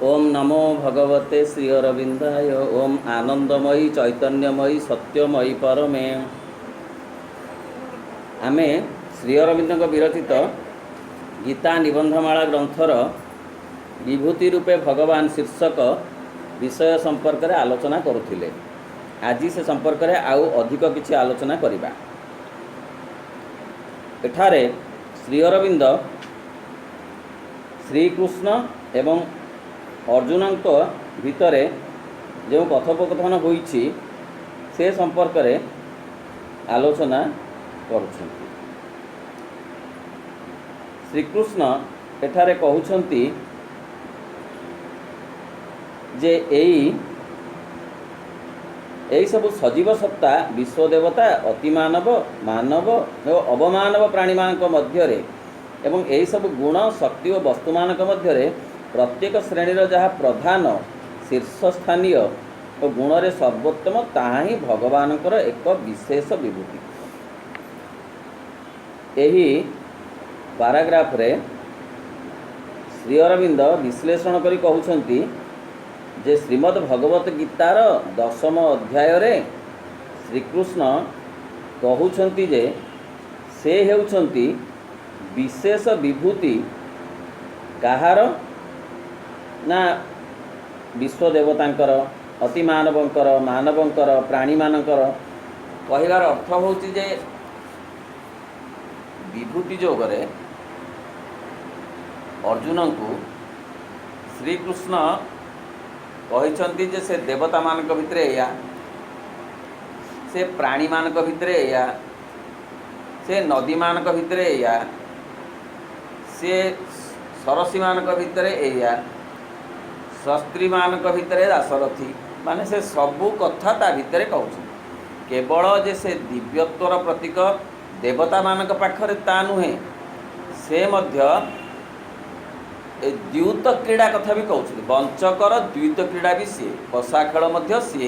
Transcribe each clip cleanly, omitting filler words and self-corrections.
ओम नमो भगवते श्री अरविंदाय। ओम आनंदमयी चैतन्यमयी सत्यमयी परमे। आमे श्री अरविंद विरचित गीता निबंधमाला ग्रंथर विभूति रूपे भगवान शीर्षक विषय संपर्क में आलोचना करुथिले। आज से संपर्क में आउ अधिक किछि आलोचना करिबा। एठारे श्री अरविंद श्रीकृष्ण एवं अर्जुन भितर जो कथोपकथन होइछि से संपर्क में आलोचना करुछन्ति। श्रीकृष्ण एठारे कहउछन्ति जे एई सब सजीव सत्ता विश्वदेवता अतिमानव मानव और अवमानव प्राणी मानक मध्यरे एवं एई सब गुण शक्ति और वस्तु मानक मध्यरे प्रत्येक श्रेणीर जहाँ प्रधान शीर्षस्थानीय और गुण रे सर्वोत्तम ताहा ही भगवानकर एक विशेष विभूति। एही पाराग्राफ रे श्री अरविंद विश्लेषण करी कहउछन्ति जे श्रीमद् भगवत गीतार 10म अध्याय रे श्रीकृष्ण कहउछन्ति जे से हेउछन्ति विशेष विभूति काहार ना विश्वदेवतांकर अतिमानवंकर मानवंकर प्राणी मानकर। कहिबार अर्थ होउछि जे विभूति जोगरे अर्जुन को श्रीकृष्ण कहिछन्ति जे से देवता मानक भितरे या से प्राणी मानक भितरे या से नदी मानक भितरे या से सरसी मानक भितरे या शस्त्री मानक भितरे दासरथी माने से सबू कथा ता भितरे कहउछन। केवल जे से दिव्यत्वर प्रतीक देवता मानक पाखरे ता नुहे से मध्य द्यूत क्रीड़ा कथा भी कहउछन। वंचकर द्यूत क्रीड़ा भी सी बसा खेल मध्य सी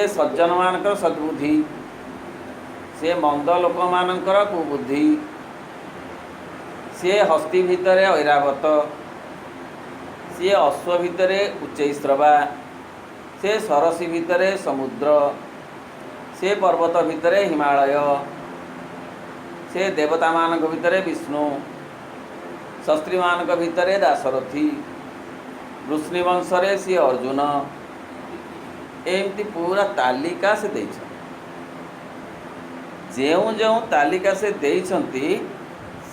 सज्जन मानकर सद्बुद्धि से मंद लोक मानकर कुबुद्धि सी हस्ती भितरे ऐरावत सी अश्व भितरे उच्चैश्रवा से सरसी भितरे समुद्र से पर्वत भितरे हिमालय से देवता मानक भितरे विष्णु शस्त्री मानक भितरे दासरथी वृष्णिवंश रे सी अर्जुन। एमती पूरा तालिका से देइछ। जेउ जेउ तालिका से देइछन्ति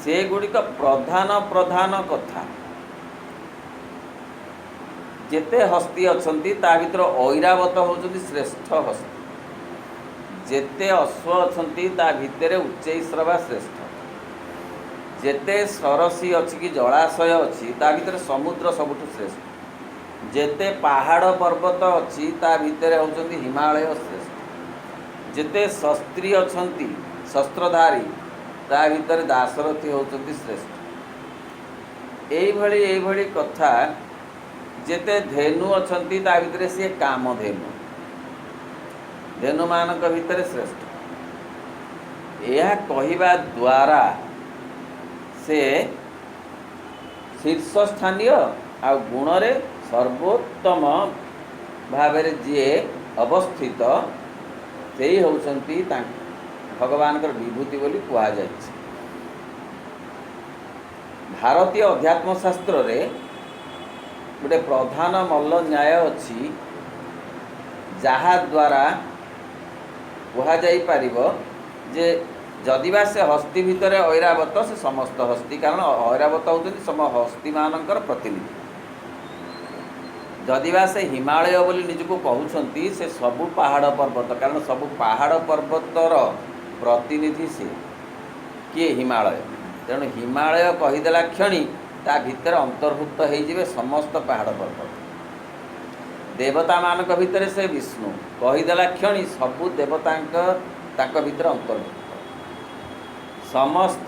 से गुड़िक प्रधान प्रधान कथा जेते हस्ती अछन्ति ता भितर ऐरावत होउछन्ति श्रेष्ठ हस्ती। जेते अश्व अछन्ति ता भितरे उच्चैश्रवा श्रेष्ठ। जेते सरसी अछि कि जलाशय अछि ता भितर समुद्र सबुठु श्रेष्ठ। जेते पहाड़ पर्वत अछि ता भितरे होउछन्ति हिमालय श्रेष्ठ। जेते शस्त्री अछन्ति शस्त्रधारी ता भितर दासरथी होउछन्ति श्रेष्ठ। एई भली कथा जेते धेनु अछन्ति ता भितरे से कामधेनु धेनु मानक भितरे श्रेष्ठ। यह कहिबा द्वारा से शीर्ष स्थानीय आ गुण रे सर्वोत्तम भावरे जे अवस्थित सेही होउछन्ति भगवानकर विभूति बोली कुहा जायछि। भारतीय अध्यात्म शास्त्र रे गोटे प्रधान मल्ल न्याय अच्छी जहा द्वारा कहा जाई पारिबो जे जदिबा से हस्ती भितर ऐरावत से समस्त हस्ती कारण ऐरावत होउछन्ति सम हस्ती मानकर प्रतिनिधि। जदिबा से हिमालय बोली निजको कहउछन्ति से सबु पहाड़ पर्वत कारण सबु पहाड़ पर्वतर प्रतिनिधि से किए हिमालय। तेणु हिमालय कहीदेला क्षणी ता भितर अंतर्भुक्त होइजिवे समस्त पहाड़ पर्वत। देवता मानक भितर से विष्णु कहीदेला क्षणी सबु देवतांक तांक भितर अंतर्भुक्त। समस्त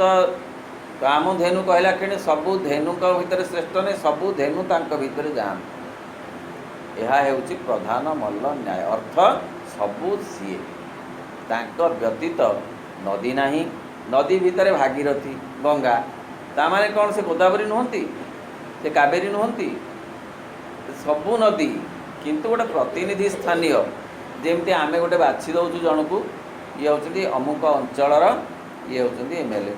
कामधेनु कहला क्षणी सबु धेनुक भितर श्रेष्ठ ने सबु धेनु तांक भितर जान। यह हेउछि प्रधान मल्ल न्याय अर्थ सबु सीए तांक व्यतीत नदी नाही। नदी भितर भागीरथी गंगा तामाने कौन से गोदावरी नुहंती ସେ କାବେରୀ ନୁହନ୍ତି, ସବୁ ନଦୀ କିନ୍ତୁ ଗୋଟେ ପ୍ରତିନିଧି ସ୍ଥାନୀୟ। ଯେମିତି ଆମେ ଗୋଟେ ବାଛି ଦେଉଛୁ ଜଣକୁ, ଇଏ ହେଉଛନ୍ତି ଅମୁକ ଅଞ୍ଚଳର, ଇଏ ହେଉଛନ୍ତି MLA,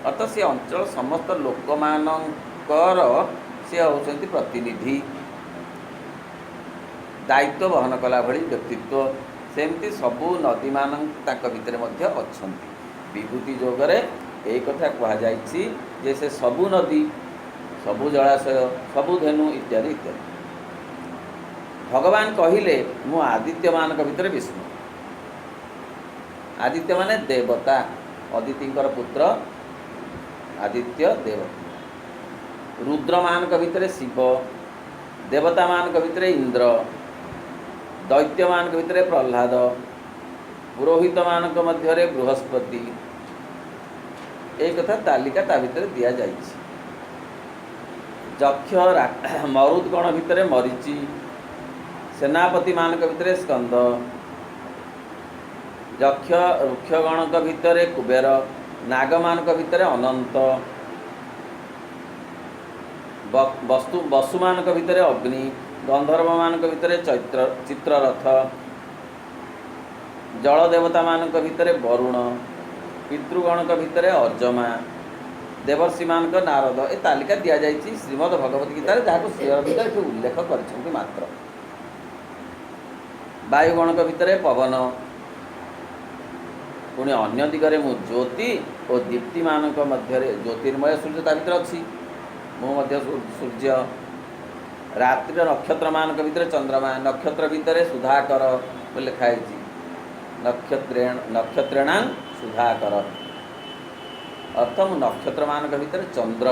ଅର୍ଥାତ୍ ସେ ଅଞ୍ଚଳ ସମସ୍ତ ଲୋକମାନଙ୍କର ସେ ହେଉଛନ୍ତି ପ୍ରତିନିଧି, ଦାୟିତ୍ୱ ବହନ କଲା ଭଳି ବ୍ୟକ୍ତିତ୍ୱ। ସେମିତି ସବୁ ନଦୀମାନ ତାଙ୍କ ଭିତରେ ମଧ୍ୟ ଅଛନ୍ତି। ବିଭୂତି ଯୋଗରେ ଏଇ କଥା କୁହାଯାଇଛି ଯେ ସେ ସବୁ ନଦୀ, ସବୁ ଜଳାଶୟ, ସବୁ ଧେନୁ ଇତ୍ୟାଦି ଇତ୍ୟାଦି। ଭଗବାନ କହିଲେ ମୁଁ ଆଦିତ୍ୟମାନଙ୍କ ଭିତରେ ବିଷ୍ଣୁ। ଆଦିତ୍ୟ ମାନେ ଦେବତା, ଅଦିତିଙ୍କର ପୁତ୍ର ଆଦିତ୍ୟ ଦେବତା। ରୁଦ୍ରମାନଙ୍କ ଭିତରେ ଶିବ, ଦେବତାମାନଙ୍କ ଭିତରେ ଇନ୍ଦ୍ର, ଦୈତ୍ୟମାନଙ୍କ ଭିତରେ ପ୍ରହ୍ଲାଦ, ପୁରୋହିତମାନଙ୍କ ମଧ୍ୟରେ ବୃହସ୍ପତି। এই କଥା ତାଲିକା ତା ଭିତରେ ଦିଆଯାଇଛି। ଯକ୍ଷ ମରୁଦ୍ଗଣ ଭିତରେ ମରିଚି, ସେନାପତିମାନଙ୍କ ଭିତରେ ସ୍କନ୍ଦ, ଯକ୍ଷ ଋକ୍ଷଗଣଙ୍କ ଭିତରେ କୁବେର, ନାଗମାନଙ୍କ ଭିତରେ ଅନନ୍ତ, ବସୁମାନଙ୍କ ଭିତରେ ଅଗ୍ନି, ଗନ୍ଧର୍ବମାନଙ୍କ ଭିତରେ ଚିତ୍ରରଥ, ଜଳ ଦେବତାମାନଙ୍କ ଭିତରେ ବରୁଣ, ପିତୃଗଣଙ୍କ ଭିତରେ ଅଜମା, ଦେବର୍ଷିମାନଙ୍କ ନାରଦ। ଏ ତାଲିକା ଦିଆଯାଇଛି ଶ୍ରୀମଦ୍ ଭଗବତ ଗୀତାରେ, ଯାହାକୁ ଶ୍ରୀଅରବିନ୍ଦ ଏଠି ଉଲ୍ଲେଖ କରିଛନ୍ତି ମାତ୍ର। ବାୟୁଗଣଙ୍କ ଭିତରେ ପବନ, ପୁଣି ଅନ୍ୟ ଦିଗରେ ମୁଁ ଜ୍ୟୋତି ଓ ଦୀପ୍ତିମାନଙ୍କ ମଧ୍ୟରେ ଜ୍ୟୋତିର୍ମୟ ସୂର୍ଯ୍ୟ ତା ଭିତରେ ଅଛି, ମୁଁ ମଧ୍ୟ ସୂର୍ଯ୍ୟ। ରାତ୍ରିର ନକ୍ଷତ୍ରମାନଙ୍କ ଭିତରେ ଚନ୍ଦ୍ରମା, ନକ୍ଷତ୍ର ଭିତରେ ସୁଧାକର ବୋଲି ଲେଖା ହେଇଛି, ନକ୍ଷତ୍ରେଣାଂ ସୁଧାକର, ଅର୍ଥ ମୁଁ ନକ୍ଷତ୍ରମାନଙ୍କ ଭିତରେ ଚନ୍ଦ୍ର,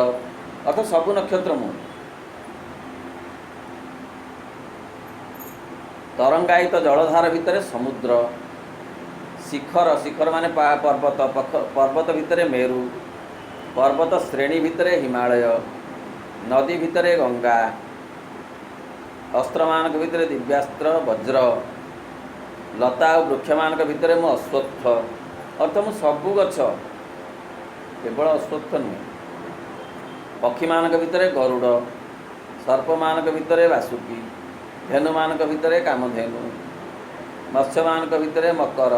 ଅର୍ଥ ସବୁ ନକ୍ଷତ୍ର ମୁଁ। ତରଙ୍ଗାୟିତ ଜଳଧାର ଭିତରେ ସମୁଦ୍ର, ଶିଖର, ଶିଖର ମାନେ ପର୍ବତ, ପର୍ବତ ଭିତରେ ମେରୁ, ପର୍ବତ ଶ୍ରେଣୀ ଭିତରେ ହିମାଳୟ, ନଦୀ ଭିତରେ ଗଙ୍ଗା, ଅସ୍ତ୍ରମାନଙ୍କ ଭିତରେ ଦିବ୍ୟାସ୍ତ୍ର ବଜ୍ର, ଲତା ଓ ବୃକ୍ଷମାନଙ୍କ ଭିତରେ ମୁଁ ଅଶ୍ୱତ୍ଥ, ଅର୍ଥ ମୁଁ ସବୁ ଗଛ, କେବଳ ଅଶ୍ୱତ୍ଥ ନୁହେଁ। ପକ୍ଷୀମାନଙ୍କ ଭିତରେ ଗରୁଡ଼, ସର୍ପମାନଙ୍କ ଭିତରେ ବାସୁକି, ଧେନୁମାନଙ୍କ ଭିତରେ କାମଧେନୁ, ମତ୍ସ୍ୟମାନଙ୍କ ଭିତରେ ମକର,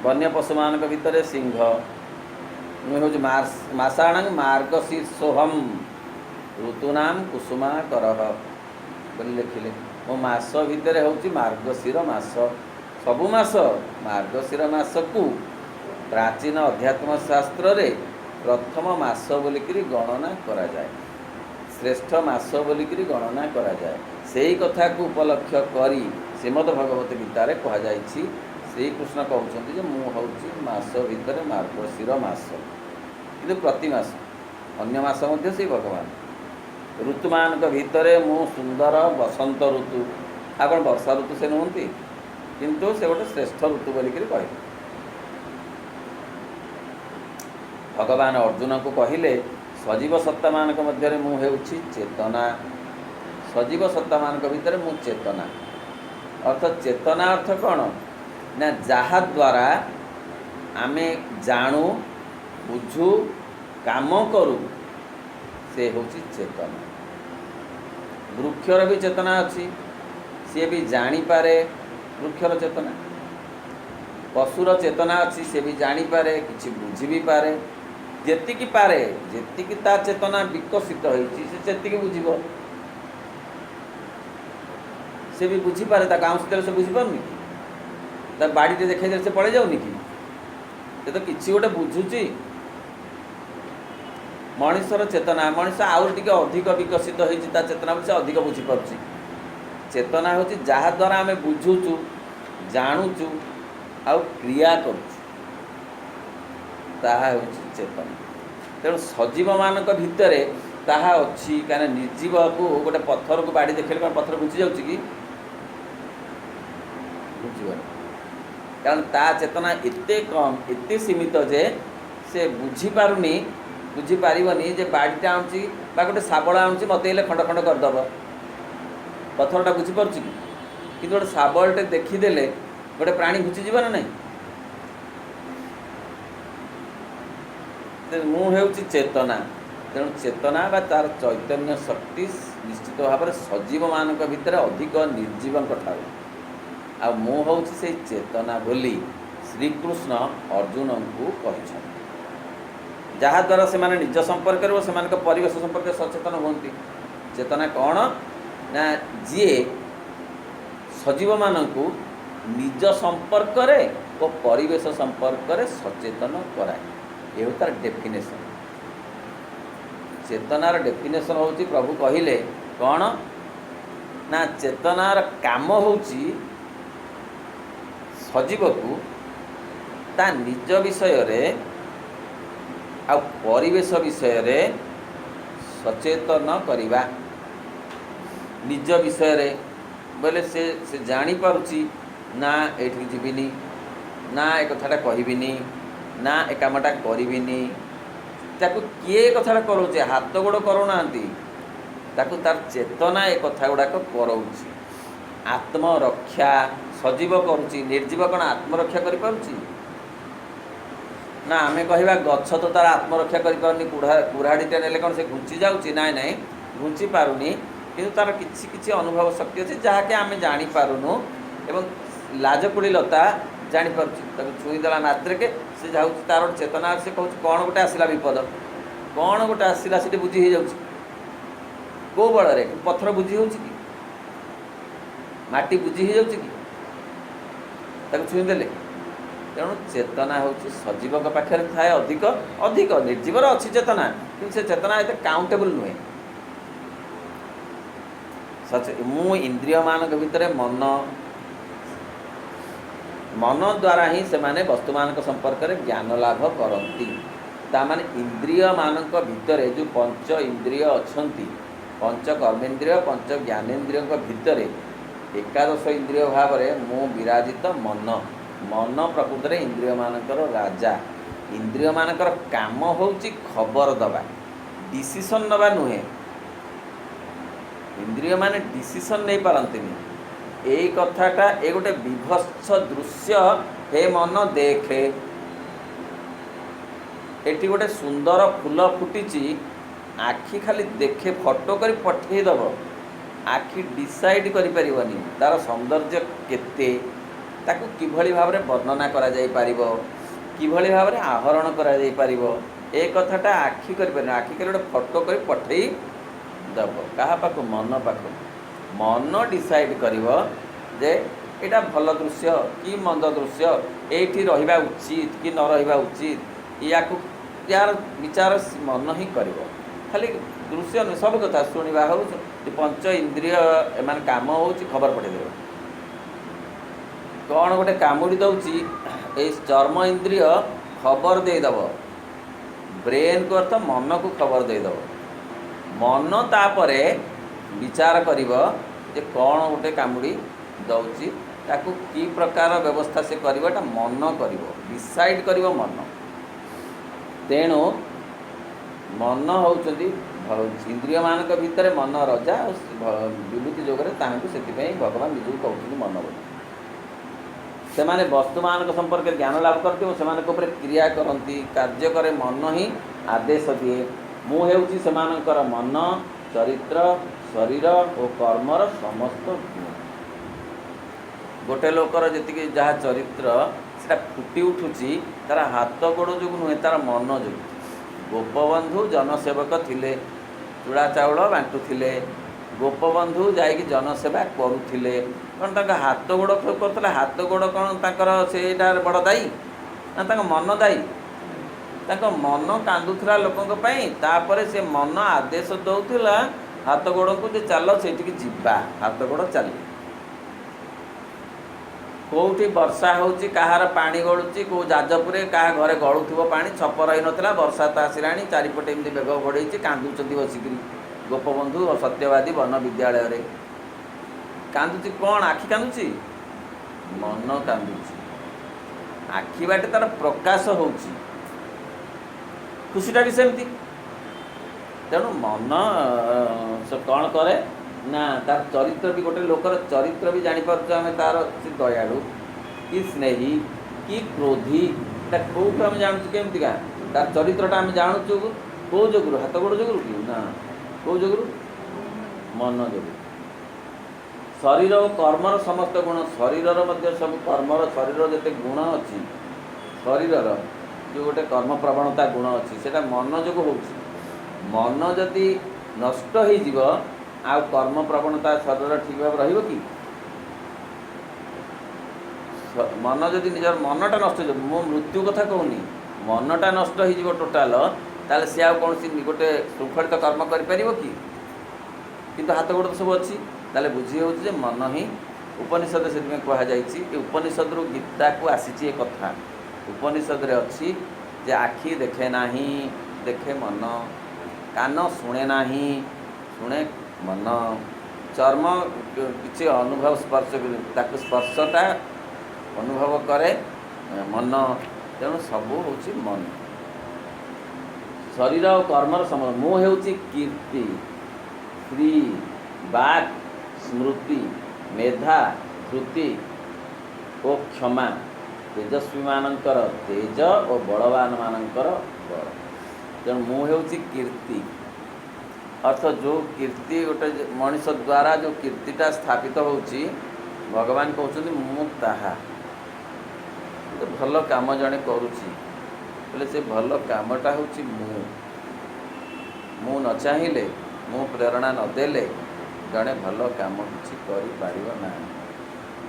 ବନ୍ୟ ପଶୁମାନଙ୍କ ଭିତରେ ସିଂହ। ମୁଁ ହେଉଛି ମାସାଣାଂ ମାର୍ଗଶୀର୍ଷୋହମ୍ ଋତୁନାମ୍ କୁସୁମାକରଃ ବୋଲି ଲେଖିଲେ। ମୋ ମାସ ଭିତରେ ହେଉଛି ମାର୍ଗଶିର ମାସ, ସବୁ ମାସ। ମାର୍ଗଶିର ମାସକୁ ପ୍ରାଚୀନ ଅଧ୍ୟାତ୍ମ ଶାସ୍ତ୍ରରେ ପ୍ରଥମ ମାସ ବୋଲିକିରି ଗଣନା କରାଯାଏ, ଶ୍ରେଷ୍ଠ ମାସ ବୋଲିକିରି ଗଣନା କରାଯାଏ। ସେହି କଥାକୁ ଉପଲକ୍ଷ କରି ଶ୍ରୀମଦ୍ ଭଗବତ ଗୀତାରେ କୁହାଯାଇଛି, ଶ୍ରୀକୃଷ୍ଣ କହୁଛନ୍ତି ଯେ ମୁଁ ହେଉଛି ମାସ ଭିତରେ ମାର୍ଗଶିର ମାସ, କିନ୍ତୁ ପ୍ରତି ମାସ, ଅନ୍ୟ ମାସ ମଧ୍ୟ ସେଇ ଭଗବାନ। ଋତୁମାନଙ୍କ ଭିତରେ ମୁଁ ସୁନ୍ଦର ବସନ୍ତ ଋତୁ। ଆଉ କ'ଣ ବର୍ଷା ଋତୁ ସେ ନୁହନ୍ତି, କିନ୍ତୁ ସେ ଗୋଟେ ଶ୍ରେଷ୍ଠ ଋତୁ ବୋଲିକିରି କହିଲେ। ଭଗବାନ ଅର୍ଜୁନଙ୍କୁ କହିଲେ ସଜୀବ ସତ୍ତାମାନଙ୍କ ମଧ୍ୟରେ ମୁଁ ହେଉଛି ଚେତନା। ସଜୀବ ସତ୍ତାମାନଙ୍କ ଭିତରେ ମୁଁ ଚେତନା। ଅର୍ଥାତ୍ ଚେତନା ଅର୍ଥ କ'ଣ ନା ଯାହାଦ୍ୱାରା ଆମେ ଜାଣୁ, ବୁଝୁ, କାମ କରୁ, ସେ ହେଉଛି ଚେତନା। ବୃକ୍ଷର ବି ଚେତନା ଅଛି, ସିଏ ବି ଜାଣିପାରେ, ବୃକ୍ଷର ଚେତନା। ପଶୁର ଚେତନା ଅଛି, ସେ ବି ଜାଣିପାରେ, କିଛି ବୁଝି ବି ପାରେ। ଯେତିକି ପାରେ, ଯେତିକି ତା ଚେତନା ବିକଶିତ ହେଇଛି, ସେ ସେତିକି ବୁଝିବ। ସେ ବି ବୁଝିପାରେ, ତାକୁ ଆଉଁସି ଦେଲେ ସେ ବୁଝିପାରୁନି କି? ତା ବାଡ଼ିଟେ ଦେଖାଇ ଦେଲେ ସେ ପଳେଇ ଯାଉନି କି? ସେ ତ କିଛି ଗୋଟେ ବୁଝୁଛି। ମଣିଷର ଚେତନା, ମଣିଷ ଆହୁରି ଟିକେ ଅଧିକ ବିକଶିତ ହେଇଛି, ତା ଚେତନା ବୋଲି ସେ ଅଧିକ ବୁଝିପାରୁଛି। ଚେତନା ହେଉଛି ଯାହାଦ୍ୱାରା ଆମେ ବୁଝୁଛୁ, ଜାଣୁଛୁ ଆଉ କ୍ରିୟା କରୁଛୁ, ତାହା ହେଉଛି ଚେତନା। ତେଣୁ ସଜୀବମାନଙ୍କ ଭିତରେ ତାହା ଅଛି। କାରଣ ନିର୍ଜୀବକୁ ଗୋଟେ ପଥରକୁ ବାଡ଼ି ଦେଖେଇଲେ କ'ଣ ପଥର ଘୁଞ୍ଚି ଯାଉଛି କି? ବୁଝିବନି। କାରଣ ତା ଚେତନା ଏତେ କମ୍, ଏତେ ସୀମିତ ଯେ ସେ ବୁଝିପାରିବନି ଯେ ବାଡ଼ିଟା ଆଣୁଛି ବା ଗୋଟେ ଶାବଳ ଆଣୁଛି, ମୋତେ ହେଲେ ଖଣ୍ଡ ଖଣ୍ଡ କରିଦେବ। ପଥରଟା ବୁଝିପାରୁଛି କି? କିନ୍ତୁ ଗୋଟେ ଶାବଳଟେ ଦେଖିଦେଲେ ଗୋଟେ ପ୍ରାଣୀ ଘୁଞ୍ଚିଯିବ ନା ନାହିଁ? ମୁଁ ହେଉଛି ଚେତନା। तेणु चेतना बा तार चैतन्य शक्ति निश्चित भाव में सजीव मान भितर अधिक निर्जीव ठारू आ मु हूँ से चेतना बोली श्रीकृष्ण अर्जुन को कही जहाद्वारा से माने निज संपर्क से परिवेश संपर्क सचेतन होती। चेतना कौन ना जी सजीव मानू निज संपर्क और परिवेश संपर्क सचेतन कराए ये तार डेफिनेशन। चेतनार डेफिनेशन होची प्रभु कहिले कौन ना चेतनार काम होची सजीव को ता निज विषय रे आ परिवेश विषय रे सचेतन करिबा। निज विषय रे बोले से जानी पारुची ना एठी जीविनी ना एक कथाटा कहबिनी ना ए कामटा करिबिनी ताकू किए कथाटा करोचे हाथ गोड़ करूना ताकू तार चेतना ए कथा गुड़ाक कराऊँच। आत्मरक्षा सजीव करुच्ची निर्जीव कौन आत्मरक्षा कर पारुची ना आमे कहवा गछ तो तार आत्मरक्षा करें कुराड़ीटे ने कौन से घुंची जाऊँगी ना ना घुंची पारुनी किंतु तार किछि किछि अनुभव शक्ति अच्छे जहाँकि आम जापारूँ एवं लाजकुड़ी लता जापर छुईदेला मात्र के से जाऊँ तार चेतना से कहूँ कौन गोटे आसला विपद कौन गोटे आसला से बुझी हो कौ बल पत्थर बुझी हो माटी बुझी हो छुईदे। तेणु चेतना हूँ सजीव पाखे थाए अधिक अधिक निर्जीवर अच्छी चेतना कि से चेतना एत काउंटेबल नुहे। मु इंद्रिय मान भितर मन मन द्वारा ही से माने वस्तु मान संपर्क में ज्ञान लाभ करती। तामाने इंद्रिय मान भितर जो पंच इंद्रिय अच्छी पंच कर्मेन्द्रिय पंच ज्ञानेन्द्रिय भितर एकादश इंद्रिय भाव में मु विराजित मन मन प्रकृत में इंद्रिय मानकर राजा। इंद्रिय मानकर काम होची खबर दबा डिसीजन नवा नुहे। इंद्रिय माने डिसीजन नहीं पारती यही कथाटा ये गोटे विभत्स दृश्य हे मन देखे एटी गोटे सुंदर फूल फुटी आखि खाली देखे फोटो कर पठेदब आखि डिसाइड करिपरिबनी तार सौंदर्य केते ताकू किभली भाव में वर्णना करा जाई पारिबो किभली भाव में आहरण करा जाई पारिबो ए कथाटा आखि करिपरिबनी आखि कर गोटे फोटो कर पठेई दब कहा पाक मन पाक मन डिसाइड करिवो जे एटा भल दृश्य कि मंद दृश्य एठी रहिबा उचित कि न रहिबा उचित यार विचार मन ही करिवो खाली दृश्य न सब कथा शुणा हो पंच इंद्रिय एमान काम हो खबर पठेदेव कौन गोटे कामुड़ी दौची ए चर्म इंद्रिय खबर देदब ब्रेन को अर्थ मन को खबर देदब मन तापरे विचार करिवो जे कौन गोटे कामुड़ी दौची ताकू की प्रकार व्यवस्था से करिवो एटा मन करिवो डिसाइड करिवो मन। तेणु मन होउचंदी इंद्रिय मान भितर मन रजा विभूति जोगरे तांकु सेतिपई भगवान निजु कहउछन मन बोली से माने वस्तु मान संपर्क ज्ञान लाभ करते से क्रिया करती कार्य करे मन ही आदेश दिए मु हेउची सेमानकर मन चरित्र शरीर और कर्मर समस्त गोटे लोकर जी जहाँ चरित्र से फुटी उठुची तार हाथ गोड़ जो नुहे तार मन जो गोपबंधु जनसेवक थिले चूड़ा चाउल बांटुले गोपबंधु जाइकी जनसेवा करुले कौन तक हाथ गोड़ कर हाथ गोड़ कौन तर से बड़ दायी ना मन दायी मन कांदुला लोकों तापर से मन आदेश दौला हाथ गोड़ को जे चल से जीवा हाथ गोड़ चली कौटी वर्षा होची कहार पानी गलुची कौ जाजपुर क्या घरे गलुव पा छप रही नाला वर्षा तो आसला चारिपटे एमती बेग घोड़े कांदुंट बसिक गोपबंधु और सत्यवादी वन विद्यालय कांदुची कौन आखि कांदुची मन कांदुची आखि बाटे तार प्रकाश होची खुशीटा भी सेमती। तेणु मन से कौन करे ना तार चरित्र भी गोटे लोकर चरित्र भी जापर आम तार से दयालु कि स्नेही कि क्रोधी कौटू आम जानूँ केमती तार चरित्रटा आम जानूँ କେଉଁ ଯୋଗୁରୁ? ହାତ ଗୋଡ଼ ଯୋଗୁରୁ କି ନା, କେଉଁ ଯୋଗୁରୁ? ମନ ଯୋଗୁଁ। ଶରୀର ଓ କର୍ମର ସମସ୍ତ ଗୁଣ, ଶରୀରର ମଧ୍ୟ ସବୁ କର୍ମର, ଶରୀରର ଯେତେ ଗୁଣ ଅଛି, ଶରୀରର ଯେଉଁ ଗୋଟେ କର୍ମ ପ୍ରବଣତା ଗୁଣ ଅଛି, ସେଇଟା ମନ ଯୋଗୁଁ ହେଉଛି। ମନ ଯଦି ନଷ୍ଟ ହେଇଯିବ, ଆଉ କର୍ମ ପ୍ରବଣତା ଶରୀର ଠିକ୍ ଭାବରେ ରହିବ କି? ମନ ଯଦି ନିଜର ମନଟା ନଷ୍ଟ ହେଇଯିବ, ମୁଁ ମୃତ୍ୟୁ କଥା କହୁନି, ମନଟା ନଷ୍ଟ ହେଇଯିବ ଟୋଟାଲ, ତାହେଲେ ସିଏ ଆଉ କୌଣସି ଗୋଟେ ଶୃଙ୍ଖଳିତ କର୍ମ କରିପାରିବ କି? କିନ୍ତୁ ହାତ ଗୋଡ଼ ତ ସବୁ ଅଛି। ତାହେଲେ ବୁଝି ହେଉଛି ଯେ ମନ ହିଁ ଉପନିଷଦ, ସେଥିପାଇଁ କୁହାଯାଇଛି ଏ ଉପନିଷଦରୁ ଗୀତାକୁ ଆସିଛି ଏ କଥା। ଉପନିଷଦରେ ଅଛି ଯେ ଆଖି ଦେଖେ ନାହିଁ, ଦେଖେ ମନ, କାନ ଶୁଣେ ନାହିଁ, ଶୁଣେ ମନ, ଚର୍ମ କିଛି ଅନୁଭବ ସ୍ପର୍ଶ, ତାକୁ ସ୍ପର୍ଶଟା ଅନୁଭବ କରେ ମନ। ତେଣୁ ସବୁ ହେଉଛି ମନ। ଶରୀର ଓ କର୍ମର ସମ୍ବନ୍ଧ। ମୁଁ ହେଉଛି କୀର୍ତ୍ତି, ଶ୍ରୀ, ବାକ୍, ସ୍ମୃତି, ମେଧା, ଧୃତି ଓ କ୍ଷମା। ତେଜସ୍ୱୀମାନଙ୍କର ତେଜ ଓ ବଳବାନମାନଙ୍କର ବଳ। ତେଣୁ ମୁଁ ହେଉଛି କୀର୍ତ୍ତି। ଅର୍ଥ ଯେଉଁ କୀର୍ତ୍ତି ଗୋଟେ ମଣିଷ ଦ୍ୱାରା ଯେଉଁ କୀର୍ତ୍ତିଟା ସ୍ଥାପିତ ହେଉଛି, ଭଗବାନ କହୁଛନ୍ତି ମୁଁ ତାହା। ଗୋଟେ ଭଲ କାମ ଜଣେ କରୁଛି ବୋଲେ ସେ ଭଲ କାମଟା ହେଉଛି ମୁଁ ନ ଚାହିଁଲେ, ମୁଁ ପ୍ରେରଣା ନଦେଲେ ଜଣେ ଭଲ କାମ କିଛି କରିପାରିବ ନାହିଁ।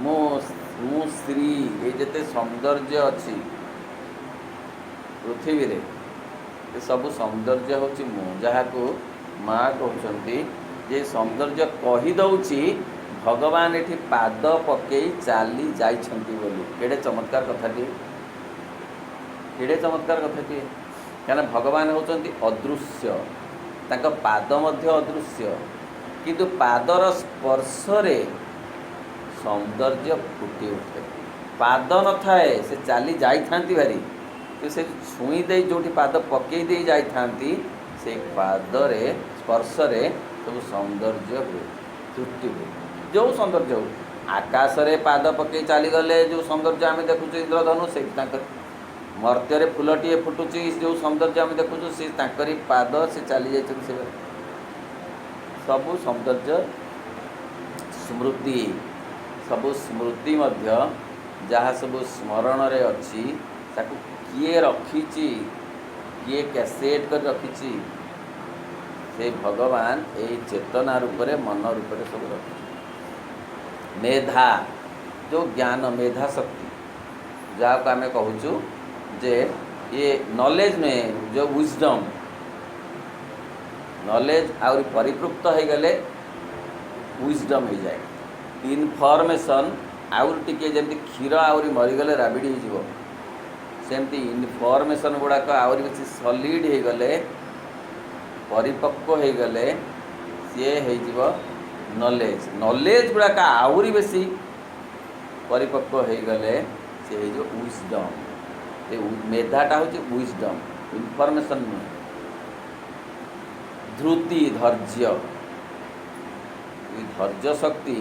ମୁଁ ସ୍ତ୍ରୀ, ଏ ଯେତେ ସୌନ୍ଦର୍ଯ୍ୟ ଅଛି ପୃଥିବୀରେ, ଏ ସବୁ ସୌନ୍ଦର୍ଯ୍ୟ ହେଉଛି ମୁଁ, ଯାହାକୁ ମା' କହୁଛନ୍ତି ଯେ ସୌନ୍ଦର୍ଯ୍ୟ କହିଦେଉଛି ଭଗବାନ ଏଠି ପାଦ ପକେଇ ଚାଲି ଯାଇଛନ୍ତି ବୋଲି। କେଡ଼େ ଚମତ୍କାର କଥାଟିଏ, କେଡ଼େ ଚମତ୍କାର କଥାଟିଏ। କାହିଁକିନା ଭଗବାନ ହେଉଛନ୍ତି ଅଦୃଶ୍ୟ, ତାଙ୍କ ପାଦ ମଧ୍ୟ ଅଦୃଶ୍ୟ, କିନ୍ତୁ ପାଦର ସ୍ପର୍ଶରେ ସୌନ୍ଦର୍ଯ୍ୟ ଫୁଟି ଉଠେ। ପାଦ ନଥାଏ, ସେ ଚାଲି ଯାଇଥାନ୍ତି ଭାରି, କିନ୍ତୁ ସେ ଛୁଇଁ ଦେଇ ଯେଉଁଠି ପାଦ ପକେଇ ଦେଇ ଯାଇଥାନ୍ତି, ସେଇ ପାଦରେ ସ୍ପର୍ଶରେ ସବୁ ସୌନ୍ଦର୍ଯ୍ୟ ହୁଏ, ସୃଷ୍ଟି ହୁଏ। ଯେଉଁ ସୌନ୍ଦର୍ଯ୍ୟ ହଉ, ଆକାଶରେ ପାଦ ପକେଇ ଚାଲିଗଲେ ଯେଉଁ ସୌନ୍ଦର୍ଯ୍ୟ ଆମେ ଦେଖୁଛୁ ଇନ୍ଦ୍ରଧନୁ, ସେଇଠି ତାଙ୍କର ମର୍ତ୍ତ୍ୟରେ ଫୁଲଟିଏ ଫୁଟୁଛି, ଯେଉଁ ସୌନ୍ଦର୍ଯ୍ୟ ଆମେ ଦେଖୁଛୁ ସେ ତାଙ୍କରି ପାଦ, ସେ ଚାଲି ଯାଇଛନ୍ତି। ସେ ସବୁ ସୌନ୍ଦର୍ଯ୍ୟ ସ୍ମୃତି, ସବୁ ସ୍ମୃତି ମଧ୍ୟ ଯାହା ସବୁ ସ୍ମରଣରେ ଅଛି, ତାକୁ କିଏ ରଖିଛି, କିଏ କ୍ୟାସେଟ୍ କରି ରଖିଛି? ସେ ଭଗବାନ ଏଇ ଚେତନା ରୂପରେ, ମନ ରୂପରେ ସବୁ ରଖିଛି। ମେଧା, ଯେଉଁ ଜ୍ଞାନ, ମେଧା ଶକ୍ତି, ଯାହାକୁ ଆମେ କହୁଛୁ ଯେ ଇଏ ନଲେଜ୍ ନୁହେଁ, ଯେଉଁ ୱିଜଡ଼ମ୍, ନଲେଜ୍ ଆହୁରି ପରିପୃକ୍ତ ହେଇଗଲେ ୱିଜଡ଼ମ୍ ହେଇଯାଏ। ଇନଫର୍ମେସନ୍ ଆହୁରି ଟିକିଏ, ଯେମିତି କ୍ଷୀର ଆହୁରି ମରିଗଲେ ରାବିଡ଼ି ହେଇଯିବ, ସେମିତି ଇନଫର୍ମେସନ୍ ଗୁଡ଼ାକ ଆହୁରି ବେଶୀ ସଲିଡ଼ ହେଇଗଲେ, ପରିପକ୍ୱ ହେଇଗଲେ ସିଏ ହେଇଯିବ ନଲେଜ୍। ନଲେଜ୍ ଗୁଡ଼ାକ ଆହୁରି ବେଶୀ ପରିପକ୍ୱ ହେଇଗଲେ ସିଏ ହେଇଯିବ ୱିଜଡ଼ମ୍। ଏ ମେଧାଟା ହେଉଛି ୱିଜଡ଼ମ୍, ଇନଫର୍ମେସନ୍ ନୁହେଁ। ଧୃତି, ଧୈର୍ଯ୍ୟ, ଏ ଧୈର୍ଯ୍ୟ ଶକ୍ତି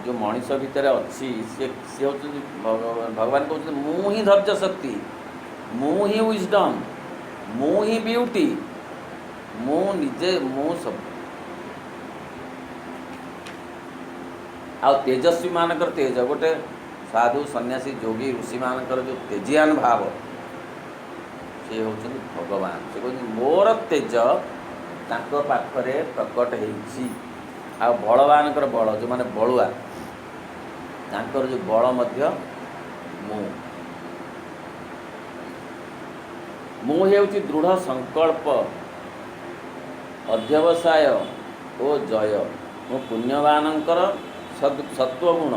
ଯେଉଁ ମଣିଷ ଭିତରେ ଅଛି, ସିଏ ହେଉଛନ୍ତି ଭଗବାନ କହୁଛନ୍ତି ମୁଁ ହିଁ ଧୈର୍ଯ୍ୟ ଶକ୍ତି, ମୁଁ ହିଁ ୱିଜଡ଼ମ୍, ମୁଁ ହିଁ ବିୟୁଟି, ମୁଁ ନିଜେ, ମୁଁ ସବୁ। ଆଉ ତେଜସ୍ୱୀମାନଙ୍କର ତେଜ, ଗୋଟେ ସାଧୁ ସନ୍ନ୍ୟାସୀ ଯୋଗୀ ଋଷିମାନଙ୍କର ଯେଉଁ ତେଜିଆନ ଭାବ, ସେ ହେଉଛନ୍ତି ଭଗବାନ। ସେ କହୁଛନ୍ତି ମୋର ତେଜ ତାଙ୍କ ପାଖରେ ପ୍ରକଟ ହେଇଛି। ଆଉ ବଳବାନଙ୍କର ବଳ, ଯେଉଁମାନେ ବଳୁଆ, ତାଙ୍କର ଯେଉଁ ବଳ ମଧ୍ୟ ମୁଁ ହେଉଛି ଦୃଢ଼ ସଂକଳ୍ପ, ଅଧ୍ୟବସାୟ ଓ ଜୟ। ମୁଁ ପୁଣ୍ୟମାନଙ୍କର ସତ୍ୱଗୁଣ,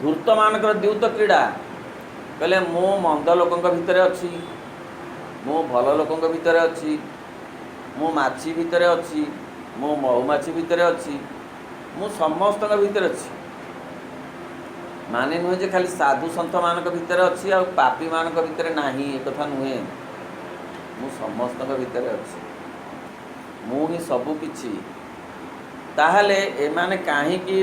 ଧୂର୍ତ୍ତମାନଙ୍କର ଦ୍ୟୁତ କ୍ରୀଡ଼ା। କହିଲେ ମୁଁ ମନ୍ଦ ଲୋକଙ୍କ ଭିତରେ ଅଛି, ମୁଁ ଭଲ ଲୋକଙ୍କ ଭିତରେ ଅଛି, ମୁଁ ମାଛି ଭିତରେ ଅଛି, ମୁଁ ମହୁମାଛି ଭିତରେ ଅଛି, ମୁଁ ସମସ୍ତଙ୍କ ଭିତରେ ଅଛି। ମାନେ ନୁହେଁ ଯେ ଖାଲି ସାଧୁ ସନ୍ଥମାନଙ୍କ ଭିତରେ ଅଛି ଆଉ ପାପୀମାନଙ୍କ ଭିତରେ ନାହିଁ, ଏକଥା ନୁହେଁ। ମୁଁ ସମସ୍ତଙ୍କ ଭିତରେ ଅଛି, ମୁଁ ହିଁ ସବୁ କିଛି। ତାହେଲେ ଏମାନେ କାହିଁକି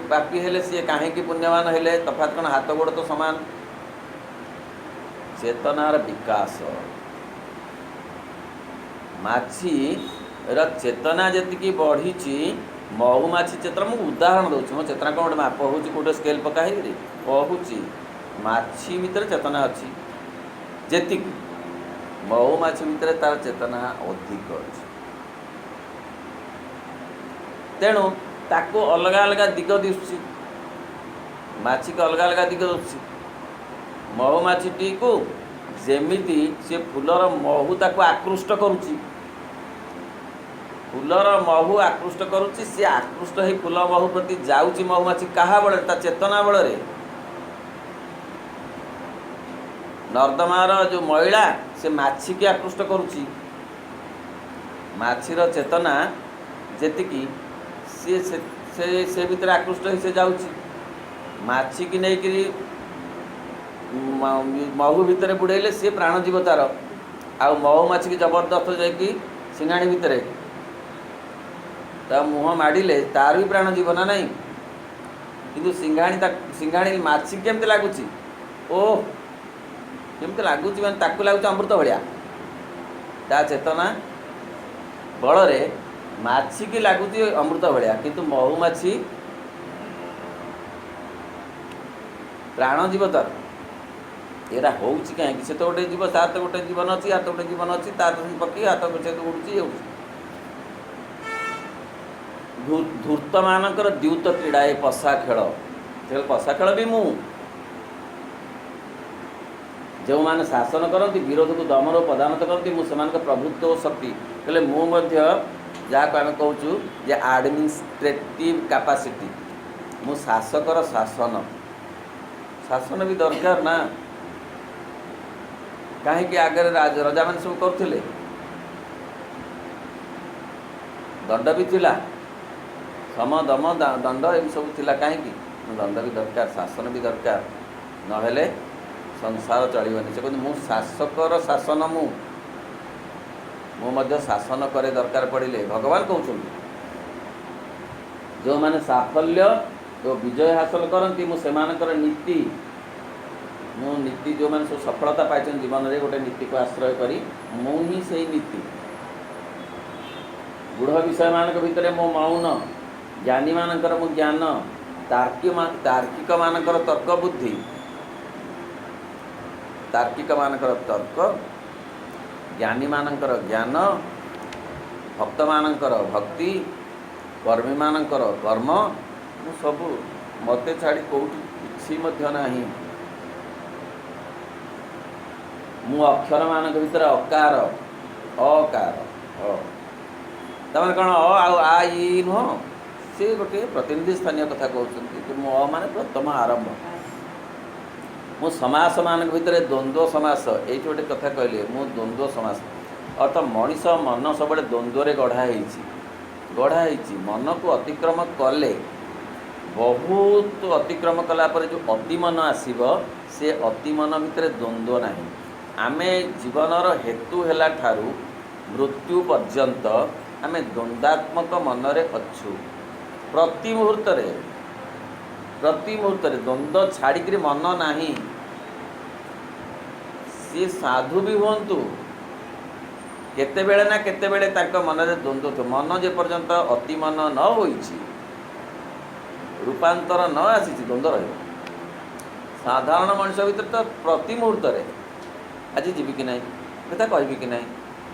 ପାପୀ ହେଲେ, ସିଏ କାହିଁକି ପୁଣ୍ୟବାନ ହେଲେ? ତଫାତ୍ କ'ଣ? ହାତ ଗୋଡ଼ ତ ସମାନ। ଚେତନାର ବିକାଶ, ମାଛିର ଚେତନା ଯେତିକି ବଢ଼ିଛି ମହୁମାଛି ଚେତନା, ମୁଁ ଉଦାହରଣ ଦେଉଛି, ମୋ ଚେତନା କ'ଣ ଗୋଟେ ମାପ ହେଉଛି କେଉଁଟେ ସ୍କେଲ୍ ପକା ହେଇକିରି କହୁଛି। ମାଛି ଭିତରେ ଚେତନା ଅଛି ଯେତିକି, ମହୁମାଛି ଭିତରେ ତା'ର ଚେତନା ଅଧିକ ଅଛି। ତେଣୁ ତାକୁ ଅଲଗା ଅଲଗା ଦିଗ ଦିଶୁଛି, ମାଛିକି ଅଲଗା ଅଲଗା ଦିଗ ଦିଶୁଛି। ମହୁମାଛିଟିକୁ ଯେମିତି ସେ ଫୁଲର ମହୁ ତାକୁ ଆକୃଷ୍ଟ କରୁଛି, ଫୁଲର ମହୁ ଆକୃଷ୍ଟ କରୁଛି, ସିଏ ଆକୃଷ୍ଟ ହେଇ ଫୁଲ ମହୁ ପ୍ରତି ଯାଉଛି ମହୁମାଛି କାହା ବଳରେ? ତା ଚେତନା ବଳରେ। ନର୍ଦ୍ଦମାର ଯେଉଁ ମଇଳା ସେ ମାଛିକି ଆକୃଷ୍ଟ କରୁଛି, ମାଛିର ଚେତନା ଯେତିକି ସିଏ ସେ ଭିତରେ ଆକୃଷ୍ଟ ହେଇ ସେ ଯାଉଛି। ମାଛିକି ନେଇକିରି ମହୁ ଭିତରେ ବୁଡ଼େଇଲେ ସିଏ ପ୍ରାଣ ଯିବ ତା'ର, ଆଉ ମହୁମାଛିକି ଜବରଦସ୍ତ ଯାଇକି ସିଙ୍ଘାଣି ଭିତରେ ତା ମୁହଁ ମାଡ଼ିଲେ ତା'ର ବି ପ୍ରାଣ ଯିବ ନା ନାହିଁ। କିନ୍ତୁ ସିଙ୍ଘାଣି ମାଛି କେମିତି ଲାଗୁଛି? ଓଃ, କେମିତି ଲାଗୁଛି ମାନେ ତାକୁ ଲାଗୁଛି ଅମୃତ ଭଳିଆ। ତା ଚେତନା ବଳରେ ମାଛିକି ଲାଗୁଛି ଅମୃତ ଭଳିଆ, କିନ୍ତୁ ମହୁମାଛି ପ୍ରାଣ ଯିବ ତା'ର। ଏରା ହେଉଛି କାହିଁକି? ସେ ତ ଗୋଟେ ଜୀବ, ତାର ତ ଗୋଟେ ଜୀବନ ଅଛି, ୟାର ତ ଗୋଟେ ଜୀବନ ଅଛି, ତାର ପକ୍ଷୀ ହାତ ସେ ଉଡ଼ୁଛି ହେଉଛି। ଧୂର୍ତ୍ତମାନଙ୍କର ଦ୍ୟୁତ କ୍ରୀଡ଼ା, ଏ ପଶା ଖେଳ, ସେ ପଶା ଖେଳ ବି ମୁଁ। ଯେଉଁମାନେ ଶାସନ କରନ୍ତି, ବିରୋଧକୁ ଦମନ ଓ ପଦାନତ କରନ୍ତି, ମୁଁ ସେମାନଙ୍କ ପ୍ରଭୁତ୍ୱ ଓ ଶକ୍ତି। ହେଲେ ମୁଁ ମଧ୍ୟ ଯାହାକୁ ଆମେ କହୁଛୁ ଯେ ଆଡ଼ମିନିଷ୍ଟ୍ରେଟିଭ୍ କାପାସିଟି, ମୁଁ ଶାସକର ଶାସନ। ଶାସନ ବି ଦରକାର ନା। କାହିଁକି ଆଗରେ ରଜାମାନେ ସବୁ କରୁଥିଲେ? ଦଣ୍ଡ ବି ଥିଲା, ସମ ଦମ ଦଣ୍ଡ ଏମିତି ସବୁ ଥିଲା। କାହିଁକି? ଦଣ୍ଡ ବି ଦରକାର, ଶାସନ ବି ଦରକାର, ନହେଲେ ସଂସାର ଚଳିବନି। ସେ କହନ୍ତି ମୁଁ ଶାସକର ଶାସନ, ମୁଁ ମଧ୍ୟ ଶାସନ କରେ ଦରକାର ପଡ଼ିଲେ। ଭଗବାନ କହୁଛନ୍ତି ଯେଉଁମାନେ ସାଫଲ୍ୟ ଓ ବିଜୟ ହାସଲ କରନ୍ତି, ମୁଁ ସେମାନଙ୍କର ନୀତି, ଯେଉଁମାନେ ସବୁ ସଫଳତା ପାଇଛନ୍ତି ଜୀବନରେ ଗୋଟେ ନୀତିକୁ ଆଶ୍ରୟ କରି, ମୁଁ ହିଁ ସେଇ ନୀତି। ଗୂଢ଼ ବିଷୟମାନଙ୍କ ଭିତରେ ମୋ ମୌନ, ଜ୍ଞାନୀମାନଙ୍କର ମୁଁ ଜ୍ଞାନ, ତାର୍କିକମାନଙ୍କର ତର୍କ ବୁଦ୍ଧି, ତାର୍କିକମାନଙ୍କର ତର୍କ, ଜ୍ଞାନୀମାନଙ୍କର ଜ୍ଞାନ, ଭକ୍ତମାନଙ୍କର ଭକ୍ତି, କର୍ମୀମାନଙ୍କର କର୍ମ, ମୁଁ ସବୁ, ମୋତେ ଛାଡ଼ି କେଉଁଠି କିଛି ମଧ୍ୟ ନାହିଁ। ମୁଁ ଅକ୍ଷରମାନଙ୍କ ଭିତରେ ଅକାର, ଅକାର, ତା'ମାନେ କ'ଣ? ଆଉ ଆ ଇ ନୁହଁ, ସେ ଗୋଟିଏ ପ୍ରତିନିଧି ସ୍ଥାନୀୟ କଥା କହୁଛନ୍ତି କି ମୁଁ ମାନେ ପ୍ରଥମ ଆରମ୍ଭ। ମୁଁ ସମାସମାନଙ୍କ ଭିତରେ ଦ୍ୱନ୍ଦ୍ୱ ସମାସ, ଏଇଠି ଗୋଟେ କଥା କହିଲେ, ମୁଁ ଦ୍ୱନ୍ଦ୍ୱ ସମାସ ଅର୍ଥ ମଣିଷ ମନ ସବୁବେଳେ ଦ୍ୱନ୍ଦ୍ୱରେ ଗଢ଼ା ହେଇଛି। ମନକୁ ଅତିକ୍ରମ କଲେ, ବହୁତ ଅତିକ୍ରମ କଲା ପରେ ଯେଉଁ ଅତିମନ ଆସିବ, ସେ ଅତିମନ ଭିତରେ ଦ୍ୱନ୍ଦ୍ୱ ନାହିଁ। ଆମେ ଜୀବନର ହେତୁ ହେଲା ଠାରୁ ମୃତ୍ୟୁ ପର୍ଯ୍ୟନ୍ତ ଆମେ ଦ୍ୱନ୍ଦ୍ୱାତ୍ମକ ମନରେ ଅଛୁ। ପ୍ରତି ମୁହୂର୍ତ୍ତରେ ଦ୍ୱନ୍ଦ୍ୱ ଛାଡ଼ିକିରି ମନ ନାହିଁ। ସିଏ ସାଧୁ ବି ହୁଅନ୍ତୁ, କେତେବେଳେ ନା କେତେବେଳେ ତାଙ୍କ ମନରେ ଦ୍ୱନ୍ଦ୍ୱ ଥିବ। ମନ ଯେପର୍ଯ୍ୟନ୍ତ ଅତିମନ ନ ହୋଇଛି, ରୂପାନ୍ତର ନ ଆସିଛି, ଦ୍ୱନ୍ଦ୍ୱ ରହିବ। ସାଧାରଣ ମଣିଷ ଭିତରେ ତ ପ୍ରତି ମୁହୂର୍ତ୍ତରେ ଆଜି ଯିବି କି ନାହିଁ, କଥା କହିବି କି ନାହିଁ,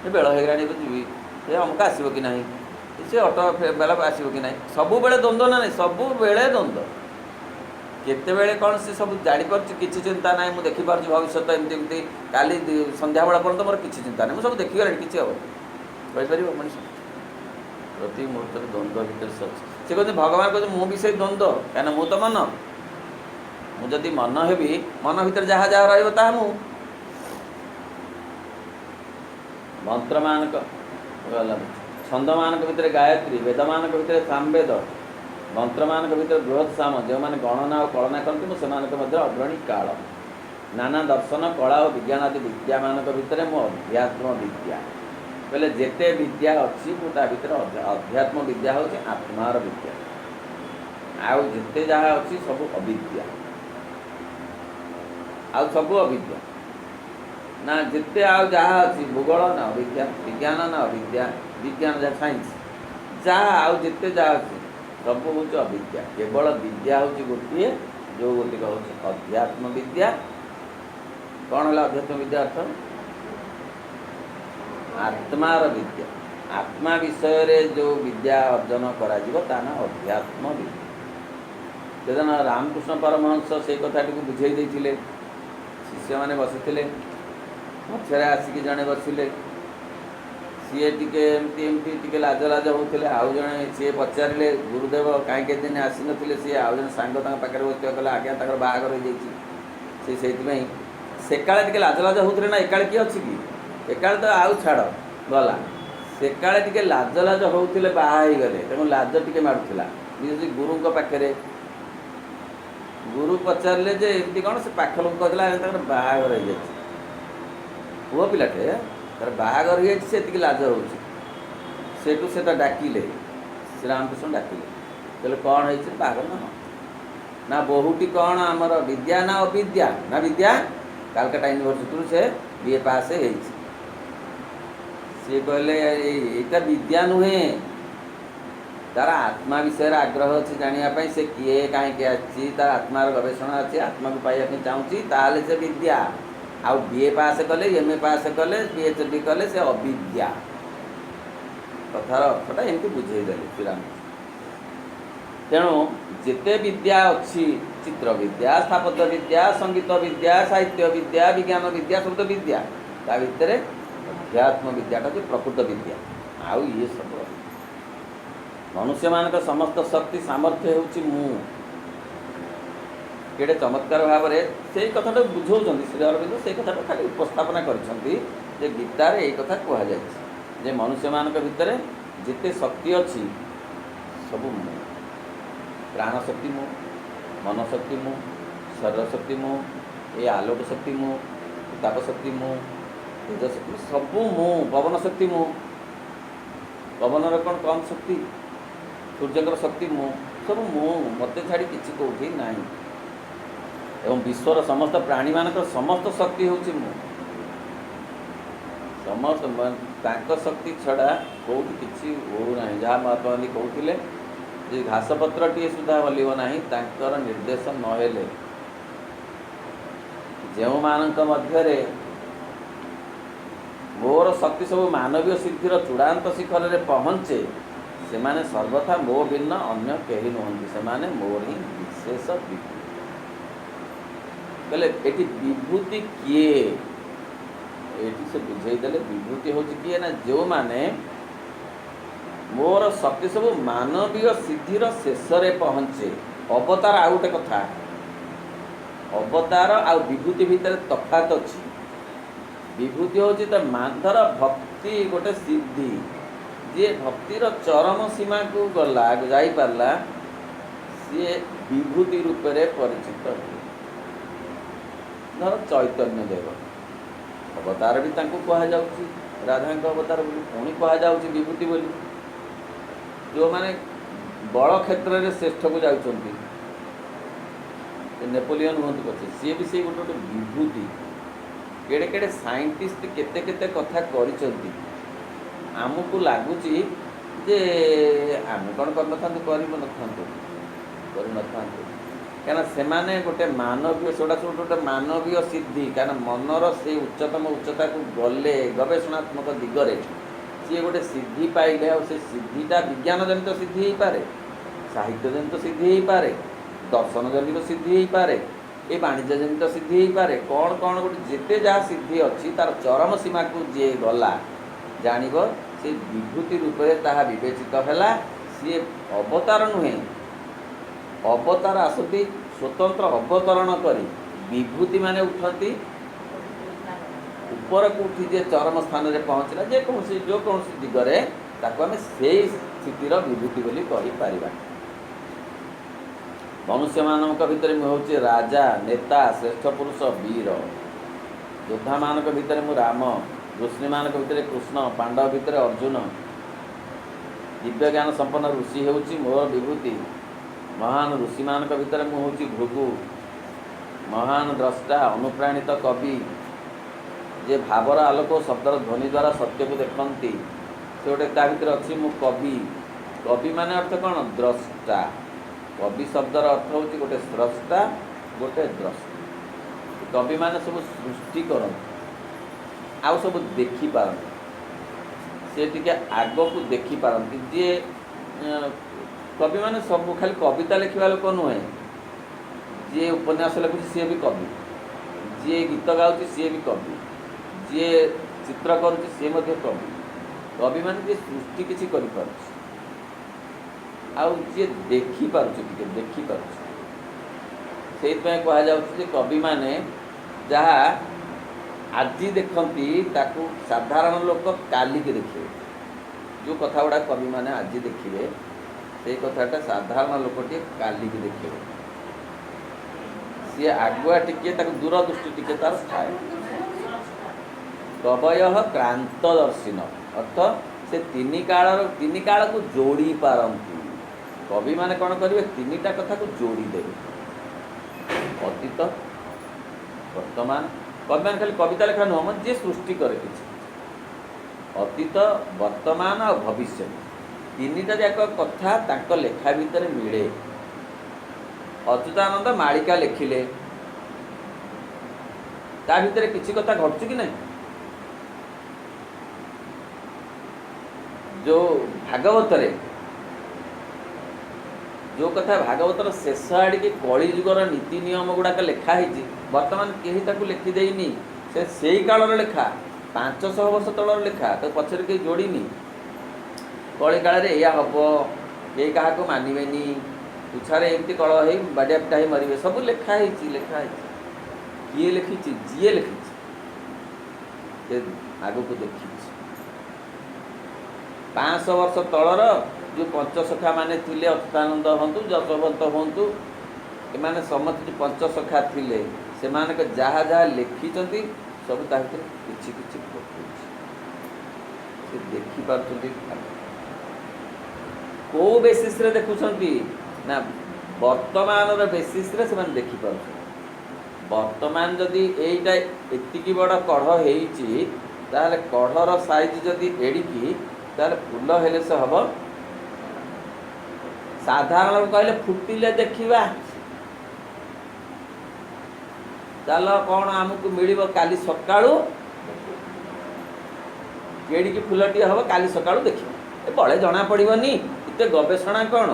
ଏ ବେଳ ହେଇଗଲାଣି ଏବେ ଯିବି, ଏ ଅମୁକ ଆସିବ କି ନାହିଁ, ସେ ଅଟୋ ବେଳ ଆସିବ କି ନାହିଁ, ସବୁବେଳେ ଦ୍ୱନ୍ଦ୍ୱ ନା ନାହିଁ, ସବୁବେଳେ ଦ୍ୱନ୍ଦ୍ୱ। କେତେବେଳେ କ'ଣ ସେ ସବୁ ଜାଣିପାରୁଛି, କିଛି ଚିନ୍ତା ନାହିଁ। ମୁଁ ଦେଖିପାରୁଛି ଭବିଷ୍ୟତ ଏମିତି କାଲି ସନ୍ଧ୍ୟାବେଳ ପର୍ଯ୍ୟନ୍ତ ମୋର କିଛି ଚିନ୍ତା ନାହିଁ, ମୁଁ ସବୁ ଦେଖିଗଲାଣି, କିଛି ହେବ କହିପାରିବ ମଣିଷ? ପ୍ରତି ମୁହୂର୍ତ୍ତରେ ଦ୍ୱନ୍ଦ୍ୱ ଭିତରେ ସେ ଅଛି। ସେ କହୁଛନ୍ତି, ଭଗବାନ କହୁଛନ୍ତି ମୁଁ ବି ସେଇ ଦ୍ୱନ୍ଦ୍ୱ, କାହିଁକିନା ମୁଁ ତ ମନ। ମୁଁ ଯଦି ମନ ହେବି, ମନ ଭିତରେ ଯାହା ଯାହା ରହିବ ତାହା ମୁଁ। ମନ୍ତ୍ରମାନଙ୍କ ଛନ୍ଦମାନଙ୍କ ଭିତରେ ଗାୟତ୍ରୀ, ବେଦମାନଙ୍କ ଭିତରେ ସାମବେଦ, ମନ୍ତ୍ରମାନଙ୍କ ଭିତରେ ବୃହତ୍ ସାମ, ଯେଉଁମାନେ ଗଣନା ଓ କଳନା କରନ୍ତି, ମୁଁ ସେମାନଙ୍କ ମଧ୍ୟ ଅଗ୍ରଣୀ କାଳ। ନାନା ଦର୍ଶନ, କଳା ଓ ବିଜ୍ଞାନ ଆଦି ବିଦ୍ୟାମାନଙ୍କ ଭିତରେ ମୁଁ ଅଧ୍ୟାତ୍ମ ବିଦ୍ୟା। ବୋଇଲେ ଯେତେ ବିଦ୍ୟା ଅଛି, ମୁଁ ତା ଭିତରେ ଅଧ୍ୟାତ୍ମ ବିଦ୍ୟା ହେଉଛି ଆତ୍ମାର ବିଦ୍ୟା। ଆଉ ଯେତେ ଯାହା ଅଛି ସବୁ ଅବିଦ୍ୟା, ଆଉ ସବୁ ଅବିଦ୍ୟା। ना जिते आउ जहाँ अच्छी भूगोल ना अविद्या, विज्ञान ना अविद्या, विज्ञान जहाँ साइंस जहाँ आउ जिते जहाँ अच्छी सब हूँ अविद्या। केवल विद्या हूँ गोटे जो गोटिक हूँ अध्यात्म विद्या। कौन है अध्यात्म विद्या अर्थ? आत्मार विद्या। आत्मा विषय रे जो विद्या अर्जन करा ना अध्यात्म विद्या। सेदिन रामकृष्ण परमहंस से कथाटी को बुझे देते। शिष्य मैंने बसी मछरे आसिक जड़े बसिले सी टी लाज लाज होते आउ जड़े सी पचारे गुरुदेव कहीं दिन आसी नथिले सी आउ जन सांग पाखे बस कहले आज्ञा तक बाहर हो जाइए से काले लाज लाज होते ना एकाले किए अच्छी कि एकाले तो आउ छाड़ गला से काले टे लाज लाज होते बाहर गले तेणु लाज टे मारूला गुरु पाखे गुरु पचारे जे एमती कौन से पाख लोक कहला बाहर हो जाए पुओ पिलाटे तार बाहागर हो लाज हो से डाकिले श्री रामकृष्ण डाकिले कहले कौन है बाहागर ना बहुटी कौन आमर विद्या ना अविद्या ना विद्या कालकाटा यूनिवर्सिटी से बीए पास है सी कहले यहाँ विद्या नुहे तार आत्मा विषय आग्रह अच्छी जानापी से किए कहीं आसी तार आत्मार गवेषणा अच्छी आत्मा को पाइबा चाहूँगी ताले से विद्या आउ बीए पास कले एमए पास कले पीएचडी कले से अविद्या कथार अर्थटा एमती बुझेदेले श्रीराम। तेणु जिते विद्या अच्छी चित्र विद्या स्थापत्य विद्या संगीत विद्या साहित्य विद्या विज्ञान विद्या सब तो विद्या ता भितर अध्यात्म विद्याटा जो प्रकृत विद्या आउ ये सब मनुष्य मान समस्त शक्ति सामर्थ्य होची मु केड़े चमत्कार भाव से कथा बुझाऊँ श्री अरविंद से कथा खाली उपस्थापना कर गीतार ये कथा कहुए मनुष्य मान भितर जिते शक्ति अच्छी सब मु प्राण शक्ति मु मन शक्ति मु शरीर शक्ति मु ये आलोक शक्ति मु ताप शक्ति मु तेज शक्ति सब मु पवन शक्ति मु पवन कौन कम शक्ति सूर्यकर शक्ति मु सब मु मत छाड़ी किसी कौटी ना एवं विश्वर समस्त प्राणी मान समस्त शक्ति हूँ समस्त शक्ति छड़ा कौटी किसी हो ना जहाँ महात्मा गांधी कहते घास पत्र टी सुधा हल्व ना निर्देश नहेले जो मध्य मोर शक्ति सब मानवीय सिद्धिर चूड़ांत शिखर में पहुँचे से माने सर्वथा मो भिन्न अन्य कहीं नुहति से मोर ही विशेष विभूति कहले एटी विभूति किए एटी से बुझेदेले विभूति हूँ किए ना जो माने मोर शक्ति सब मानवीय सिद्धिर शेष में पहुँचे अवतार आ गोटे कथा अवतार आ विभूति भितर तफात अच्छी विभूति हूँ तो माधर भक्ति गोटे सिद्धि जी भक्तिर चरम सीमा को गला जापारा सी विभूति रूप में परिचित हुए धर चैतन्य देव अवतार भी कहुच्छी राधा अवतार बोली पुणी कहुच्छी विभूति बोली जो माने बल क्षेत्र में श्रेष्ठ को जाऊँगी नेपोलियन हूँ पचे सी भी से गोटे विभूति केड़े केड़े साइंटिस्ट केते केते कथा करिसंती आमको लगुच जे आम कौन कर क्या से गोटे मानवीय सोटा सब गोटे मानवीय सिद्धि क्या मनर से उच्चतम उच्चता को गले गवेषणात्मक दिगरे सी गोटे सिद्धि पाइले आ सिद्धिटा विज्ञान जनित सिद्धि हो पारे साहित्य जनित सिद्धि हो पारे दर्शन जनित सिद्धि हो पारे ये वाणिज्य जनित सिद्धि हो पारे कौन कौन गोटे जिते जहाँ सिद्धि अच्छी तार चरम सीमा को जी गला जान से विभूति रूप में ताहा विवेचित है सी अवतार नुहे अवतार आसती स्वतंत्र अवतरण करी विभूति माने उठती ऊपर को उठी जे चरम स्थान में पहुँचला जो कौन दिगरे ताको आम से स्थितिर विभूति बोली कहि पारिबा। मनुष्य मानक भितर मु होची राजा नेता श्रेष्ठ पुरुष वीर योद्धा मानक भितर मु राम ऋषि मानक भितर कृष्ण पांडव भितर अर्जुन दिव्य ज्ञान संपन्न ऋषि होची मोर विभूति महान ऋषि मानक भितर मु होची भृगु महान द्रष्टा अनुप्राणित कवि जे भावर आलोक शब्दर ध्वनि द्वारा सत्य को देखती से गोटे ता भीतर अच्छी मु कवि। कवि माने अर्थ कौन? द्रष्टा। कवि शब्दर अर्थ हूँ गोटे स्रष्टा गोटे द्रष्टा। कवि माने सब सृष्टि करते आउ सब देखी पारती से टिके आग को देखी पारती जी कवि माने सब खाली कविता लिखा लोक नुहे जी उपन्यास लिखुची सी भी कवि जी गीत गाँव सी भी कवि जी चित्र करुँच सी कवि। कवि माने जी सृष्टि किसी कर जी देखी पारे देखी से कहुचे कवि माने जहाँ आज देखती ताकू साधारण लोक काली के देखिए जो कथा गुड़ा कवि माने आज देखिए से कथाटा साधारण लोकटे काली की देखिए सी आगुआ टिके दूरदृष्टि टिके तार थाए। कवय क्रांतदर्शिन अर्थ से तीन काल को जोड़ी पारती। कवि माने कौन करेंगे? तीनटा कथा को जोड़ी देवे अतीत वर्तमान। कवि मान खाली कविता लेखा नुह जी सृष्टि करे किसी अतीत वर्तमान और भविष्य तीनटा जाक कथा तांको लेखा भितर मिले। अच्युतानंद मालिका लिखिले ता भितर किसी कथा घटुची कि नहीं? जो भागवत जो कथा भागवतर शेष आड़ के कली जुगर नीति नियम गुड़ाक लिखाई बर्तमान कहीं लिखी देनी से कालर लेखा 500 वर्ष तलर लेखा तो पचर कहीं जोड़नी कली काल या हम कई क्या मानवेनी तुछारे एमती कल हो बाडिया पिटा ही मरवे सब लिखाई किए लिखी जी लिखी आग को देखी 500 वर्ष तलर जो पंचसखा माने थिले अच्युतानंद हूँ जशवंत हूँ एमाने समस्त जो पंचसखा थिले से जहाँ जहाँ लिखिं सब किछि देखिपार कौ बेसिस रे देखुंट ना वर्तमान बेसिस रे से देखिपार। वर्तमान जदि एटा एतिकी बड़ कढ़ होइछि ताहले कढ़र साइज जदि एडिकी ताहले फूल हेले से हम साधारण लोग कहले फुटिले देखिबा चल कौन आमको मिल काली सकाळू केड़ी की फुलटी हम काली सकाळू देखिए बड़े जना पड़ोनी इतने गवेषणा कौन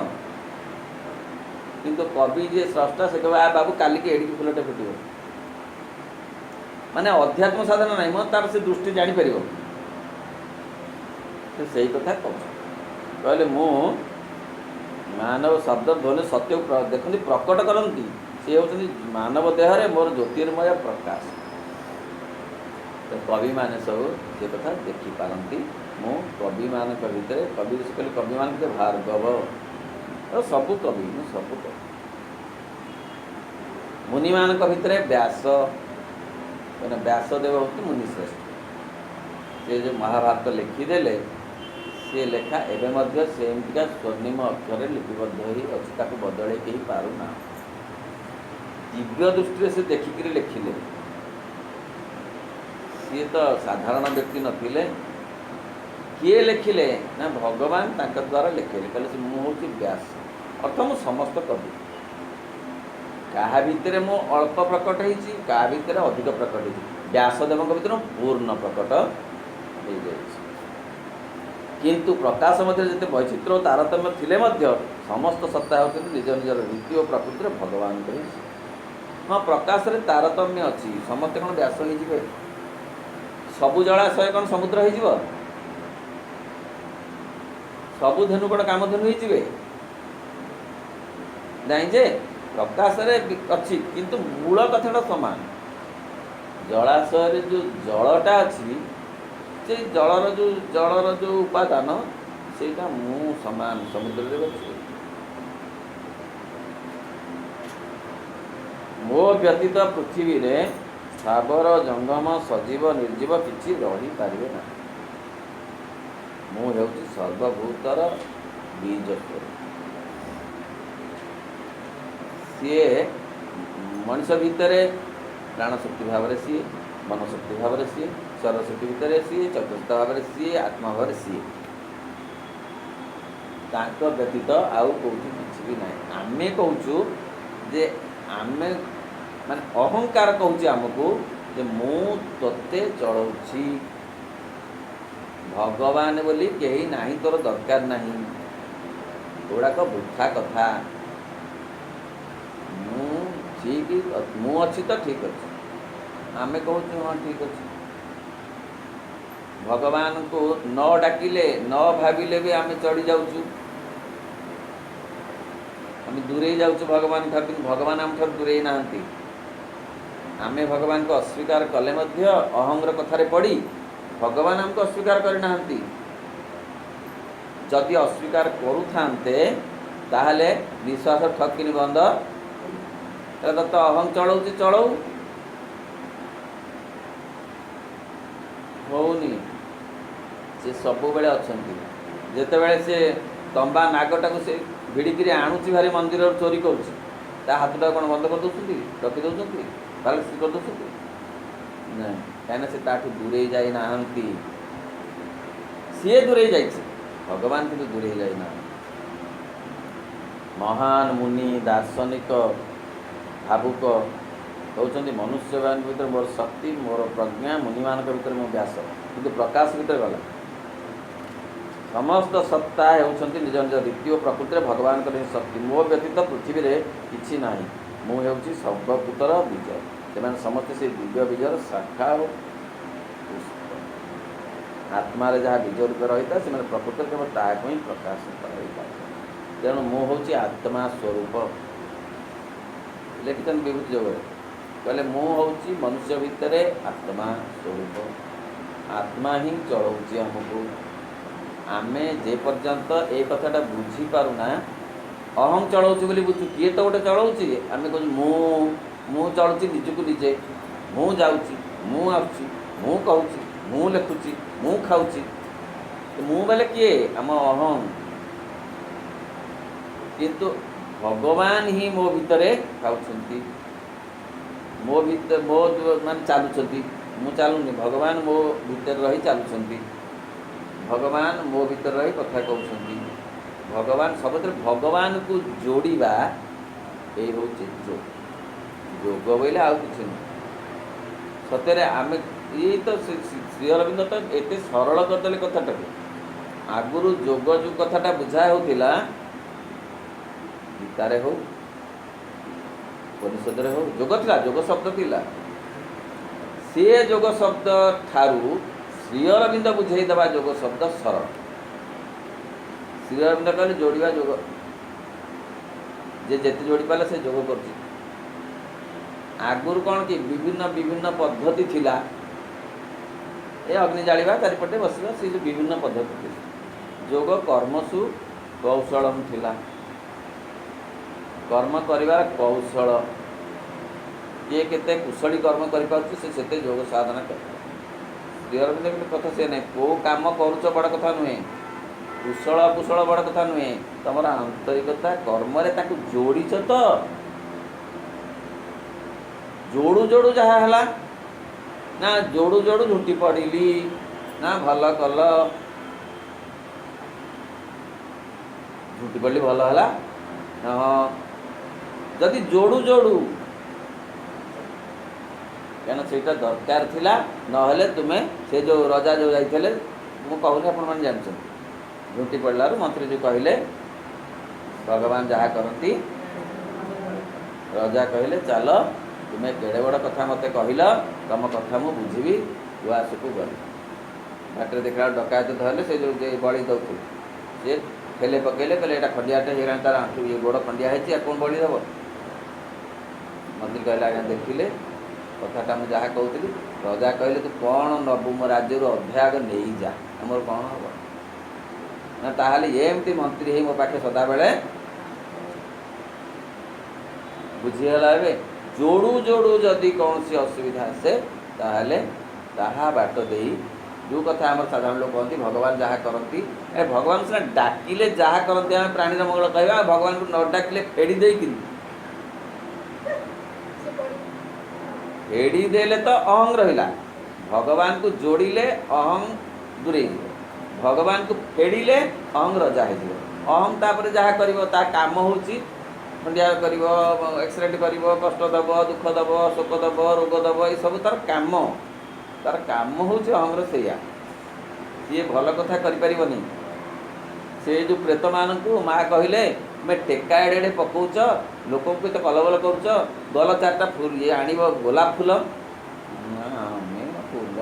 किंतु कवि जे स्रष्टा से कह बाबू काली की एड़ी फुलटे फुटो माने अध्यात्म साधन नहीं मो तार से दृष्टि जापर से कथा कहले मु मानव शब्द ध्वनि सत्य देखते प्रकट करती सी हूँ मानव देहरे मोर ज्योतिर्मय प्रकाश। तो कवि माने सब से कथा देखी पारती मु कवि मान भितर कवि कहले कवि मान भार्गव तो सबू कवि सबू कवि मुनि मान भितर व्यास व्यासदेव हूँ मुनिश्रेष्ठ से जो महाभारत लिखिदेले सी लेखा एवं सेमतिका स्वर्णिम अक्षर लिपिबद्ध ही अच्छी ताको बदल कहीं पारूना दिव्य दृष्टि से देखिक लिखिले सी तो साधारण व्यक्ति नथिले किए लिखिले ना भगवान तांका द्वारा लिखेले कहले मु हूँ व्यास अर्थ मु समस्त कवि क्या भितर मु अल्प प्रकट होती क्या भितर अधिक प्रकट होती व्यासदेव भर पूर्ण प्रकट हो जाए किंतु प्रकाश मध्य जिते वैचित्र और तारतम्य थिले मध्य समस्त सत्ता होती निज निजर रीति और प्रकृति भगवान हाँ प्रकाश रे तारतम्य अच्छी समस्ते कौन व्यास हो सबु जलाशय कौन समुद्र हो सबु धेनु कौन कामधेनु हो नहीं जे प्रकाश रे अच्छी किंतु मूल कथाटा समान जलाशय जो जलटा अच्छी से जलर जो उपादान से मु समान समुद्र अच्छे मो व्यतीत पृथ्वी रे स्थावर जंगम सजीव निर्जीव किसी रही पारे ना मु हेउची सर्वभूतर बीज सी मनुष्य भितर प्राणशक्ति भाव सी मनशक्ति भाव सी सरस्वती भितर सी चतुर्थ भाव सी आत्मा भाव सी व्यतीत आउ कौटी किसी भी ना आम कहूँ जे आमे माने अहंकार कहूँ आमको जे मु तोते चलाऊँगी भगवान बोली कहीं नाही तोर दरकार नहीं गुड़ाक वृथा कथा ठीक मु अच्छी तो ठीक अच्छे आमे कहूँ हाँ ठीक अच्छे भगवान को न डाकिले न भाविले भी आमे चढ़ी जाऊँ आम दूरे जाऊँ भगवान ठार भगवान आम ठार दूरे ना आमे भगवान को अस्वीकार कले अहंग्र कथार पड़ी भगवान आमको अस्वीकार करना जदि अस्वीकार करुते ताहले विश्वास ठकिनी बंद तो अहं चलाऊ चलाऊ होनी से सबु बेले अच्छी जिते बड़े से तंबा नागटा को से भिड़िकी आणुची भारी मंदिर चोरी करुँचा हाथटा कौन बंद कर दूसरी रखी दौरान पैरालिसिस कर दूसरी ना कहीं से ताठू दूरे जाई ना सी दूरे जाइए भगवान किंतु दूरे जाइना महान मुनि दार्शनिक भावुक कहते मनुष्य भर मोर शक्ति मोर प्रज्ञा मुनि मान भर मो व्यास किंतु प्रकाश भर गला समस्त सत्ता होती निज निज रीति और प्रकृति भगवान शक्ति मो व्यतीत पृथ्वी रे किछि नाही मुझे सर्वभूतर विजय से समस्त से दिव्य विजय शाखा हो आत्मा जहाँ विजय रूप रही था से प्रकृति केवल ताकू ही प्रकाशित कर तेणु मु हूँ आत्मा स्वरूप लिखित विभूति जोग कहले मु हूँ मनुष्य भितर आत्मा स्वरूप आत्मा ही चलाऊँ आमको आमे जे पर्यंत ए कथाटा बुझी पारुना अहं चलाऊँ बोली बुझु किए तो गोटे चलाऊँ आम कहूँ मु चलुची निजक निजे मु जाऊँगी मु आसुची मु कहूँ मु लिखुची मु खाऊँगी मु बोले किए आम अहं किंतु भगवान ही मो भितरे खाऊँ मो भीतर मो मान चलुंट मु चलुनी भगवान मो भीतर रही चलुंट भगवान मो भीतर रही कथा कहते भगवान सब भगवान को जोड़वा ये हूँ जोग बोले आउ कि सतरे आम ये तो श्री अरविंद तो एत सरल करदे कथाटा आगुरी जोग जो कथाटा बुझा होता गीतारे हो उपनिषद हो जोग थिला जोग शब्द थिला से जोग शब्द ठारू श्री अरविंद बुझे दबा जोग शब्द सरल श्री अरविंद कहले जोड़वा जोग जे जेते जोड़ी पाले से जोग कर आगुर कौन कि विभिन्न विभिन्न पद्धति थिला ए अग्नि जालिबा चारिपटे बसिबा से जो विभिन्न पद्धति थी जोग कर्मसु कौशलम थिला कर्म करिवार कौशल किए केते कुशली कर्म करते जोग साधना कर श्री अरविंद कथा से नहीं को काम करुच बड़ कथा नुहे कुशल कुशल बड़ कथा नुहे तुम आंतरिकता कर्म जोड़ीच तो जोड़ू जोड़ू जहाँ है ना जोड़ू जोड़ू झुटी पड़ी ना भल कल झुटी पड़ी भल है हाँ जदि जोड़ू जोड़ू क्या से दरकार थिला नहले तुम्हें से जो रजा जो जाते मुझे कहूनी आपण जानते झुटी पड़ार मंत्री जो कहले भगवान जहाँ करती रजा कहले चल तुम्हें केड़े बड़ कथा मत कहल तुम कथा मुझे बुझी उआस को गल बाटर देखा डकायत धरले से जो बड़ी दौड़ सी ठेले पकड़े कहले यहाँ खंडियाटे हो तार आंठू ये गोड़ खंडिया है कौन बड़ी दब मंत्री कहले आज्ञा देखिले कथाटा मुझे जहाँ कहती रजा कहले तू कौन नबू मो राज्य अध्याग नहीं जा आमर कौन हम ना ताहले एमती मंत्री है मो पाखे सदा बेले बुझीगला जोड़ू जोड़ू जदि कौन सी असुविधा आसे ताहले ताहा बाट दे जो कथा आम साधारण लोग कहते भगवान जहाँ करती भगवान सीना डाकिले जहाँ करती आम प्राणी मंगल कहवा भगवान को न डाकिले फेड़ी दे फेड़ी देले तो अहं रहिला, भगवान को जोड़िले अहं दूरे भगवान को फेड़िले अहं रजा हो। अहं तापर जहाँ कर काम होची खंडिया कर, एक्सीडेंट कर, कष्ट दब, दुख दब, शोक दब, रोग दब, ये सब तार काम हूँ अहंर से सी भल कथा करें। से जो प्रेत मान को माँ कहले मैं टेका एड़े एड़े पकाउच लोक को तो कलबल करुच गल 4टा फूल ये आण गोलाप फूल फूल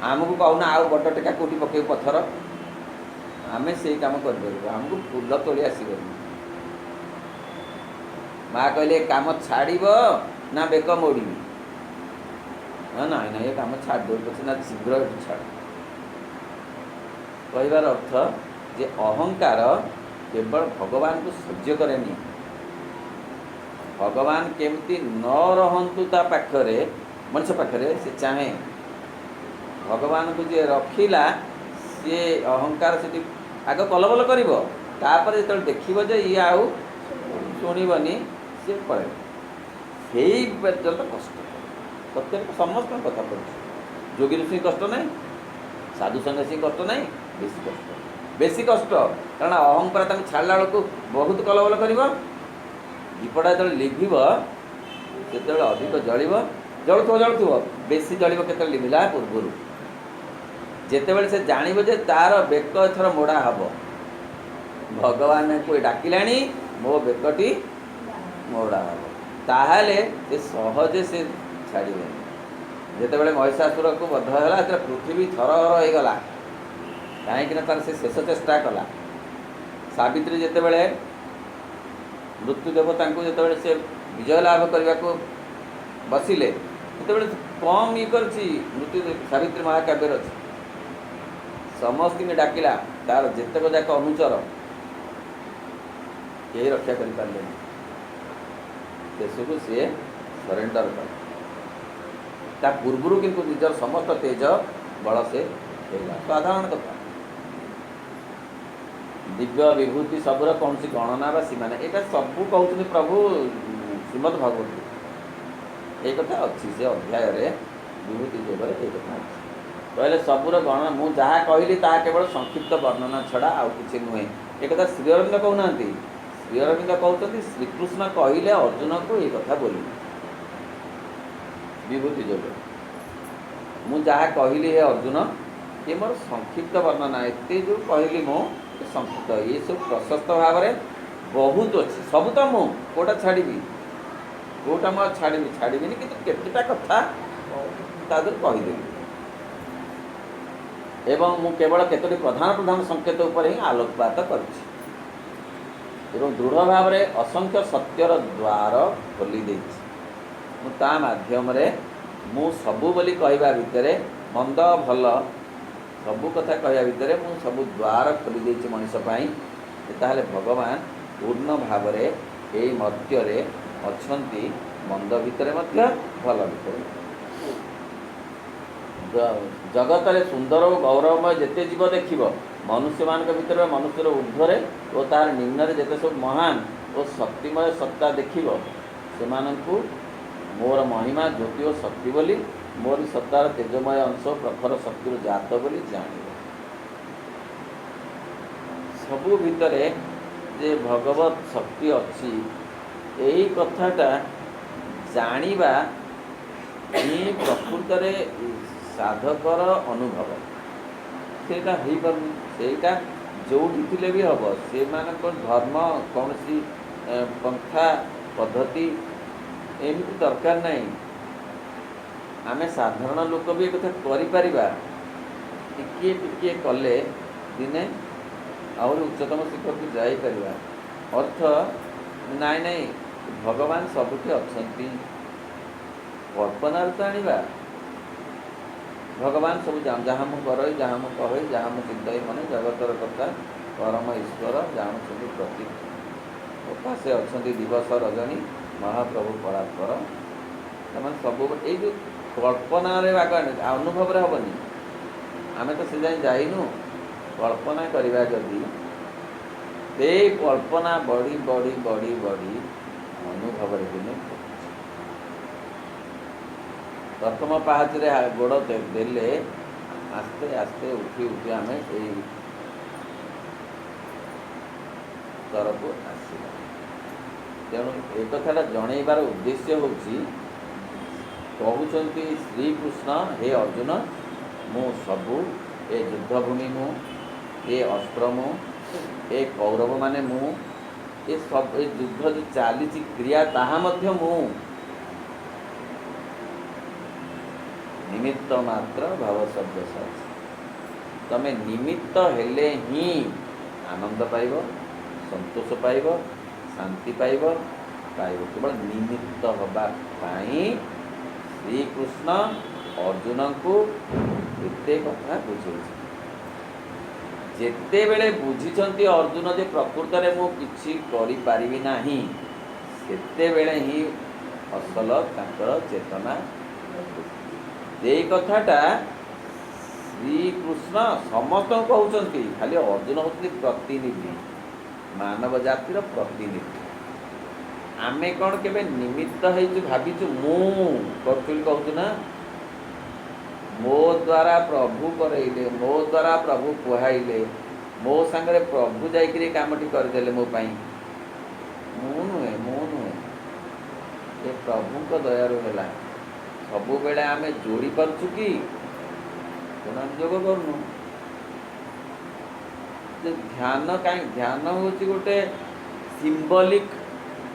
आमको कहना आउ बड़ टेका कौटी पके पथर आम से कम कर आमको फूल तोड़ी आसब। माँ कहले काम छाड़ ना बेक मोड़ी ना ना ये कम छाड़ दो पचे ना शीघ्र छाड़। कहबार अर्थ जे अहंकार केवल भगवान को सह्य करेनी, भगवान केमती न रहंतु ता पाखरे मनुष्य पाखरे से चाहे भगवान को जे रखिला सी अहंकार से आग कलबल करिवो तापर जो देखिबो जे ये आउ शुणिबनी सी पड़े सेई पर्यंत कष्ट सत्य समस्त कथा पड़े। जोगी ऋषि कष्ट नहीं, साधु सन्यासी कष्ट नहीं, बेसी कष्ट कारण अहंकार छाड़ा बेलू बहुत कलबल कर दीपटा जो लिभ से अधिक जलुव बेसी जलिव के लिभिला पूर्व जितेबाला से जानव जे तार बेक एथर मोड़ा हम भगवान को डाकिला मो बेकटी मोड़ा हम ताहले से सहजे से छाड़े। जितेबाला महिषासुर को बध है पृथ्वी थरहर हो गला कहीं तार से शेष चेष्टा कला। सावित्री जितेबाला मृत्यु देवता को जितेबाला से विजय लाभ करने को बसिले जितेबाला कम ये कर मृत्यु सावित्री महाकाव्यर अच्छी समस्त डाकिला तार जितक जाक अनुचर कहीं रक्षा कर पारे शेष को सी सरेंडर कर पूर्वर किंतु निजर समस्त तेज बल से साधारण कथा। दिव्य विभूति सबूर कौन सी गणना बा सीमा ना यहाँ सबू कहते प्रभु श्रीमद भागवत ये कथा अच्छी से अध्याय विभूति जोगर ये कथा अच्छी कहले सबूर गणना मुझे जहाँ कहली ताहा केवल संक्षिप्त वर्णना छड़ा आउ कि नुहे। एक कथा श्री अरविंद कहना श्री अरविंद कहते श्रीकृष्ण कहले अर्जुन को ये कथा बोली विभूति जोगर मुझे जहाँ कहली हे अर्जुन ये मोर संक्षिप्त वर्णना एत जो कहली मो संक्षिप्त ये सब प्रशस्त भाव में बहुत अच्छी सब तो मु कोटा छाड़ी कोटा मुझे छाड़ी कि केतटा कथा तादर कहीदेवी एवं मु केवल केतोटी प्रधान प्रधान संकेत उपर ही आलोकपात करुछि एवं दृढ़ भाव में असंख्य सत्यर द्वार खोली देछि मु ता माध्यम रे मु सबु बोली कहबा भितरे मंद भल सबू कथा कहया भितर मु सबू द्वार खोली देछि मनुष्य पाई ताहले भगवान पूर्ण भाव में यही मध्य अछंती मंद भितर मध्य भल भितर जगत रे सुंदर और गौरवमय जेते जीव देखिब मनुष्य मान भितर मनुष्यर ऊर्ध्वे और तार निम्न जेते सब महान और शक्तिमय सत्ता देखिब से मोर महिमा ज्योति और शक्ति बोली मोर सत्तार तेजमय अंश प्रखर शक्ति जात बोली जान सबू भितर जे भगवत शक्ति अच्छी यही कथाटा जानिबा ही प्रकृत रे साधकर अनुभव सेटा हो पारनी सेटा जो थे भी हम से धर्म कौन सी पंथा पद्धति एमती दरकार नहीं आम साधारण लोक भी एक कथा टिके टिके कले दिने आहरी उच्चतम शिखर को जापर अर्थ नाई नाई भगवान सबुठी अच्छा कल्पनार तो आनिबा भगवान सब जहाँ मु कर जहाँ मु कह जहाँ मु चिंतई मन जगतर कथा परम ईश्वर जानते प्रति उपासे अच्छा दिवस रजनी महाप्रभु परात्पर से सब ये कल्पना आग अनुभव हेनी आम तो से जाए जाइनु कल्पना करवा जदि से कल्पना बढ़ी बढ़ी बढ़ी बढ़ी अनुभव दिने प्रथम पाहाचरे गोड़ देले आस्ते आस्ते उठी उठी आम यही स्तर को आसला। तेणु ए कथा जनइबार उद्देश्य होची कहते श्रीकृष्ण हे अर्जुन मु सबू ए युद्धभूमि मु ए अस्त्र मु ए कौरव माने मु ए सब ए युद्ध जो चली क्रिया ताहा मध्य मु निमित्त मात्र भाव शब्द साज तमे निमित्त हेले ही आनंद पाइब संतोष पाइब शांति पाइब पाइब केवल निमित्त हवा पाई श्रीकृष्ण अर्जुन को एते कथा बुझे जेते बेले बुझिछंती अर्जुन जे प्रकृत रे मु किछि करि पारिबि नाही सेते बेले ही असल तांकर चेतना एई कथाटा श्रीकृष्ण समस्त कहउछंती खाली अर्जुन होती प्रतिनिधि मानव जातिर प्रतिनिधि आमे कौन केबे निमित्त है भाविचु मु करचुली कहूँ ना मो द्वारा प्रभु करइले मो द्वारा प्रभु कुहाइले मो संगे प्रभु जाइकरी कामटी करदेले मो पाई मु नुहे ये प्रभु को दयारु है सब बेले आमे जोड़ी पारछु कि योग करनु ध्यान कहीं ध्यान हूँ गोटे सिंबलिक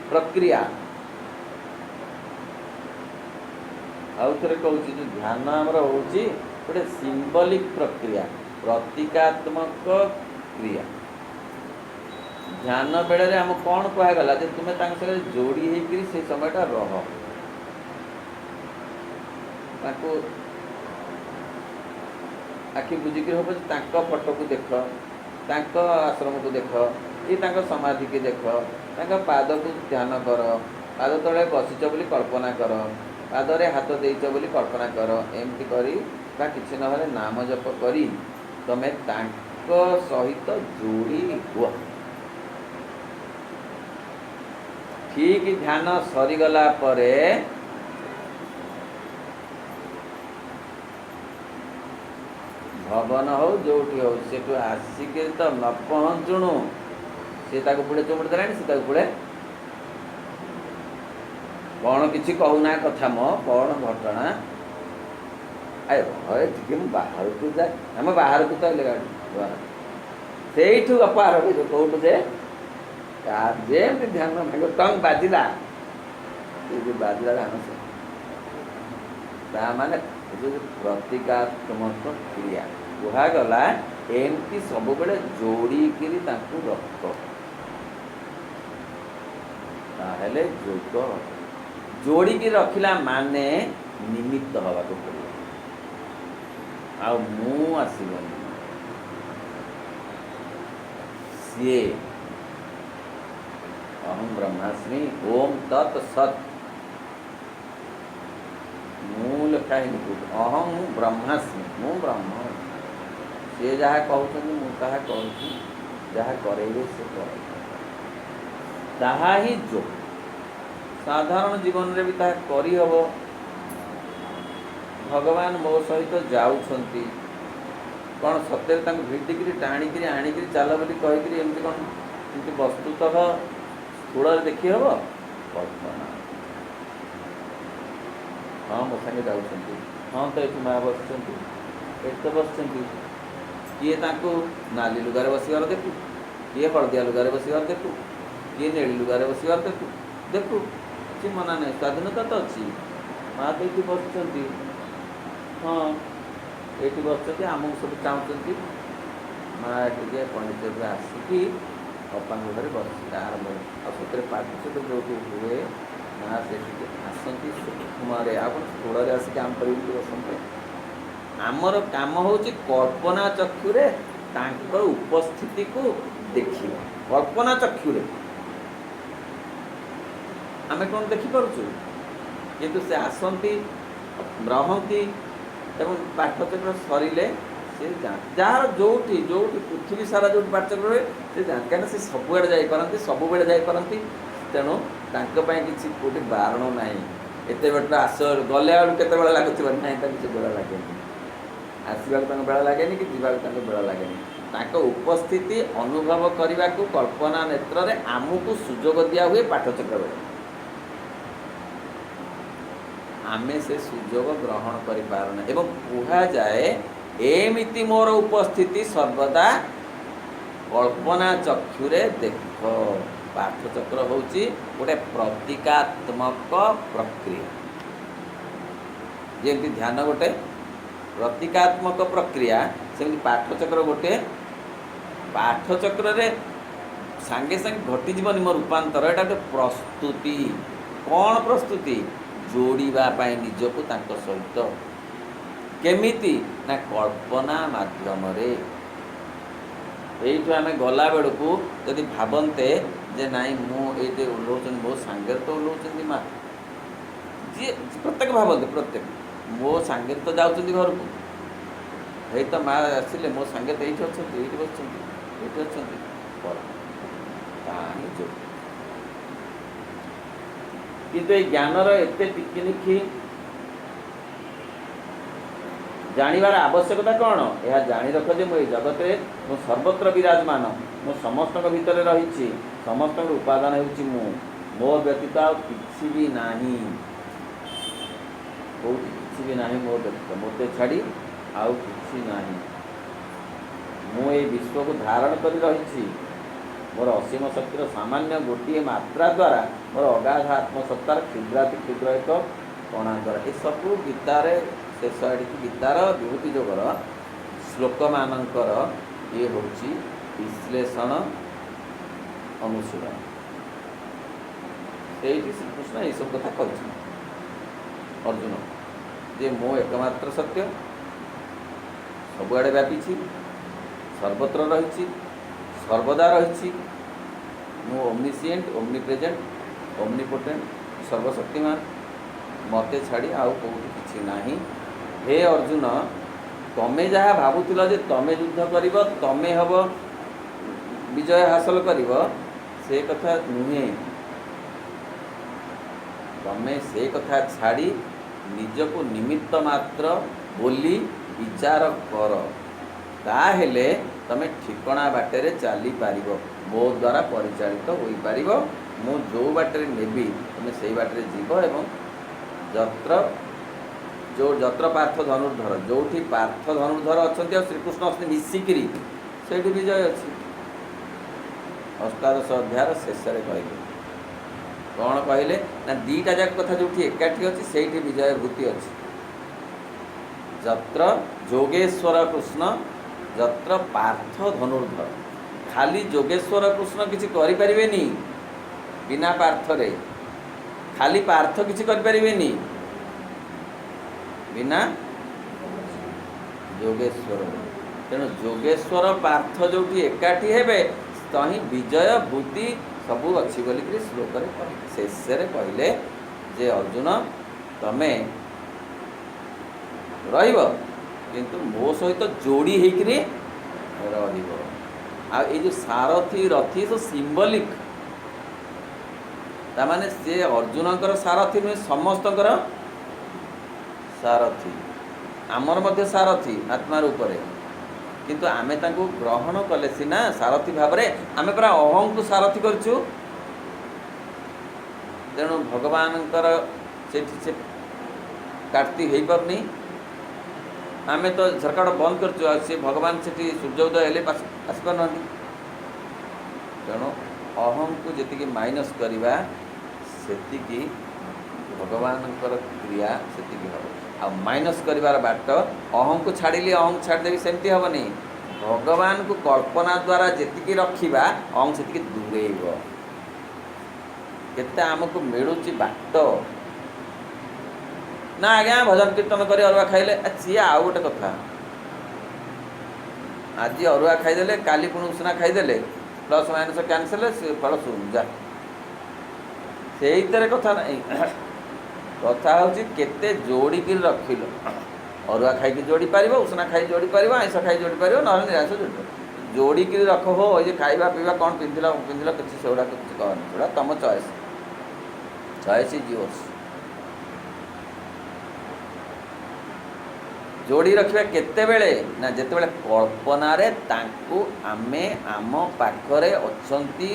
प्रक्रिया आउ थे कहूँ जो ध्यान आमर हूँ गोटे सिंबलिक प्रक्रिया प्रतीकात्मक क्रिया ध्यान बेले आम कौन कहगला जे तुम्हें संगे जोड़ी होकर से समयटा रह आखि बुझिक हम फोटो को देख आश्रम को देख ये समाधि की देख पाद को ध्यान कर पाद तले बसीच बोली कल्पना कर पादरे हाथ देच बोली कल्पना कर एमती करी किसी ना नाम जप करी तमें सहित जोड़ी हुआ ठीक ध्यान सरीगला परे भवन हो जो से आसिक तो न पहुँचुणु सी पुड़े चुमुड़ देला सी पुड़े कौन किसी कहूना कथा मो कौन घटना अरे बाहर को जाए आम बाहर को तो गाड़ी से गप आरम्भ कौटू जे जमी ध्यान भाग टंग बाजिला बाजिला ध्यान से माने प्रतीकात्मक क्रिया कहगला एमती सब बेले जोड़िकी रख ताहले योग जोड़िकी रखिला माने निमित्त हवा को पड़े आ मु आसबनी सी अहम ब्रह्मास्मि ओम तत् सत् मु लेखा अहम ब्रह्मास्मि मु ब्रह्म सी जहाँ कहते मुझे कहूँ जहाँ करेंगे से ताहा ही जो साधारण जीवन रे भी ताहा करी हबो भगवान मो सहित जाउछंती कौन सत्य भिटिकी टाणिकी आणिक चल बोली कहीकि एमती कौन एमती वस्तुतः स्थूल देखी हम कल्पना हाँ मो सागे जाउछंती हाँ तो ये माँ बस बस किए नाली लुगार बसबार देखु किए हलदिया लुगार बसबार देखु किए नेली लुगार बसबार देखु देखु कि मना नहीं स्वाधीनता तो अच्छी माँ तो ये बस हाँ ये बस आमको सब चाहते माँ टे पंडित आसिकी अपान घर बस आरम्भ आते पार्टिसिपेट जो हुए माँ से आसती सूक्ष्म आप स्थूल आसिक आम पर बसते आमर काम हूँ कल्पना चक्षुरे उपस्थिति को देखिए कल्पना चक्षुरे आमे कौन देखिपु किंतु से आसती रहती एवं पाठचक्र सरिले से जार जो पृथ्वी सारा जो पाठचक्र रहे से कहीं से सबुआड़े जापारती सबुबले जापारती तेणु किसी कोटी बारण ना एत बट आस गले के लगुव ना किसी बेला लगे आसवा बेला लगे कि जावाक बेला लगे उपस्थिति अनुभव करने को कल्पना नेत्र में आमको सुजोग दिया हुए पाठचक्र बेले आमे से सुजोग ग्रहण कर पारना एवं कह जाए एमिति मोर उपस्थिति सर्वदा कल्पना चक्षुरे देख पाठचक्र हूँ गोटे प्रतीकात्मक प्रक्रिया जमी ध्यान गोटे प्रतीकात्मक प्रक्रिया सेमती पाठचक्र गोटे पाठचक्र रे सांगे सांगे घटीजी मो रूपांतर एटा गोटे प्रस्तुति कौन प्रस्तुति जोड़िबा पाई निजको तांको सहित केमिति ना कल्पना माध्यम रे आम गला बेलू जदि भावन्ते जे नाई मुझे ओह्लौन मो सांगे तो ओह्लौं माँ जी प्रत्येक भावते प्रत्येक मो सांगे तो जाऊँ घर को ये तो माँ आसिले मो सांगे तो ये अच्छा ये बस ये अच्छा किंतु ये ज्ञानर एते टिकिनिखी जानिबार आवश्यकता कौन यह जानी रख जे मो जगत में सर्वत्र विराजमान मो समस्त भितर रही समस्त उपादान होउची मो व्यतीत किसी भी नहीं किसी भी नहीं मो व्यतीत मते छाड़ी आउ किसी नहीं मो ये विश्व को धारण कर रही मोर असीम शक्तिर सामान्य गोटे मात्रा द्वारा मोर अगाध आत्मसत्तार क्षुद्राति क्षुद्र एक कणा द्वारा ये सब गीतार शेष आड़ गीतार विभूति जोगर श्लोक मानकर ये हूँ विश्लेषण अनुशीलन से श्रीकृष्ण ये सब कथा कर अर्जुन जे मो एकमात्र सत्य सबुआड़े व्यापी सर्वत्र रही सर्वदा रही मु ओमनिसिएंट ओमनिप्रेजेंट ओमनिपोटेंट सर्वशक्तिमान मते छाड़ी आउ कौटी किछि नाही हे अर्जुन तमे जहाँ भावुथिल जे तमे युद्ध करिब तमे हब विजय हासिल करिब से कथा नुहे तमे से कथा छाड़ी निजको निमित्त मात्र बोली विचार कर ताहेले तमे ठिकणा बाटे चली पार मो द्वारा परिचालित हो पार मु जो बाटे नेबी तुम से बाटे जीव एवं जत्र जो जत्र पार्थ धनुर्धर जो पार्थ धनुर्धर अच्छा श्रीकृष्ण अच्छे मिसिकी से विजय अच्छी अष्टादश अध्याय शेष कहले कौन कहले ना दीटा जाक कथा जो एकाठी अच्छी से विजय भूति अच्छी जत्र जोगेश्वर कृष्ण जत्र पार्थ धनुर्धर खाली जोगेश्वर कृष्ण किसी करें बिना पार्थ रे खाली पार्थ किसी करें बिना जोगेश्वर तेणु जोगेश्वर पार्थ जो एकाठी हेबे तही विजय भूति सबू अच्छी बोलिक श्लोक शेष कहले जे अर्जुन तमे रहिब किंतु मो सहित जोड़ी होकरी जो सारथी रथी सब सिंबलिक तामाने से अर्जुनकर सारथी नुहे समस्तकर सारथी आमर मध्य सारथी आत्मा रूप किंतु आमे तांको ग्रहण कले सीना सारथी भाव में आमे पूरा अहं को सारथी करचु तेणु भगवान से कार्ती हो पारनी आमे तो झरकाड़ बंद कर सी भगवान से सूर्योदय हेले आसपार ना तेणु अहम को जी माइनस करवा से भगवान क्रिया से हम आ माइनस कर बाट अहम को छाड़ी अहम छाड़देवी सेमती हेनी भगवान को कल्पना द्वारा जी रखा अहम से दूरेब केते आमको मिलूँ बाट ना आज्ञा भजन कीर्तन कर अरुआ खाइले सी आउ गोटे कथा आज अरुआ खाईदे काली पुणी उसना खाईदे प्लस माइनस कैनसल फल शुरू जा से कथा नहीं कथा हूँ केते जोड़िक रखिल अरुआ खाई जोड़ी पार उसना खाई जोड़ी पार आइस खाई जोड़ी पार ना निराश जोड़ी जोड़िक रख हो ये खाଇବା पीवा कौन पिंधिल पिंधिल किसी से गुड़ा किसी कहनी गुड़ा तुम चॉइस चॉइस इज योर्स जोड़ी रखिबा केतेबेले ना जेतेबेले कल्पनारे तांकु आमे आम पाखरे अछंती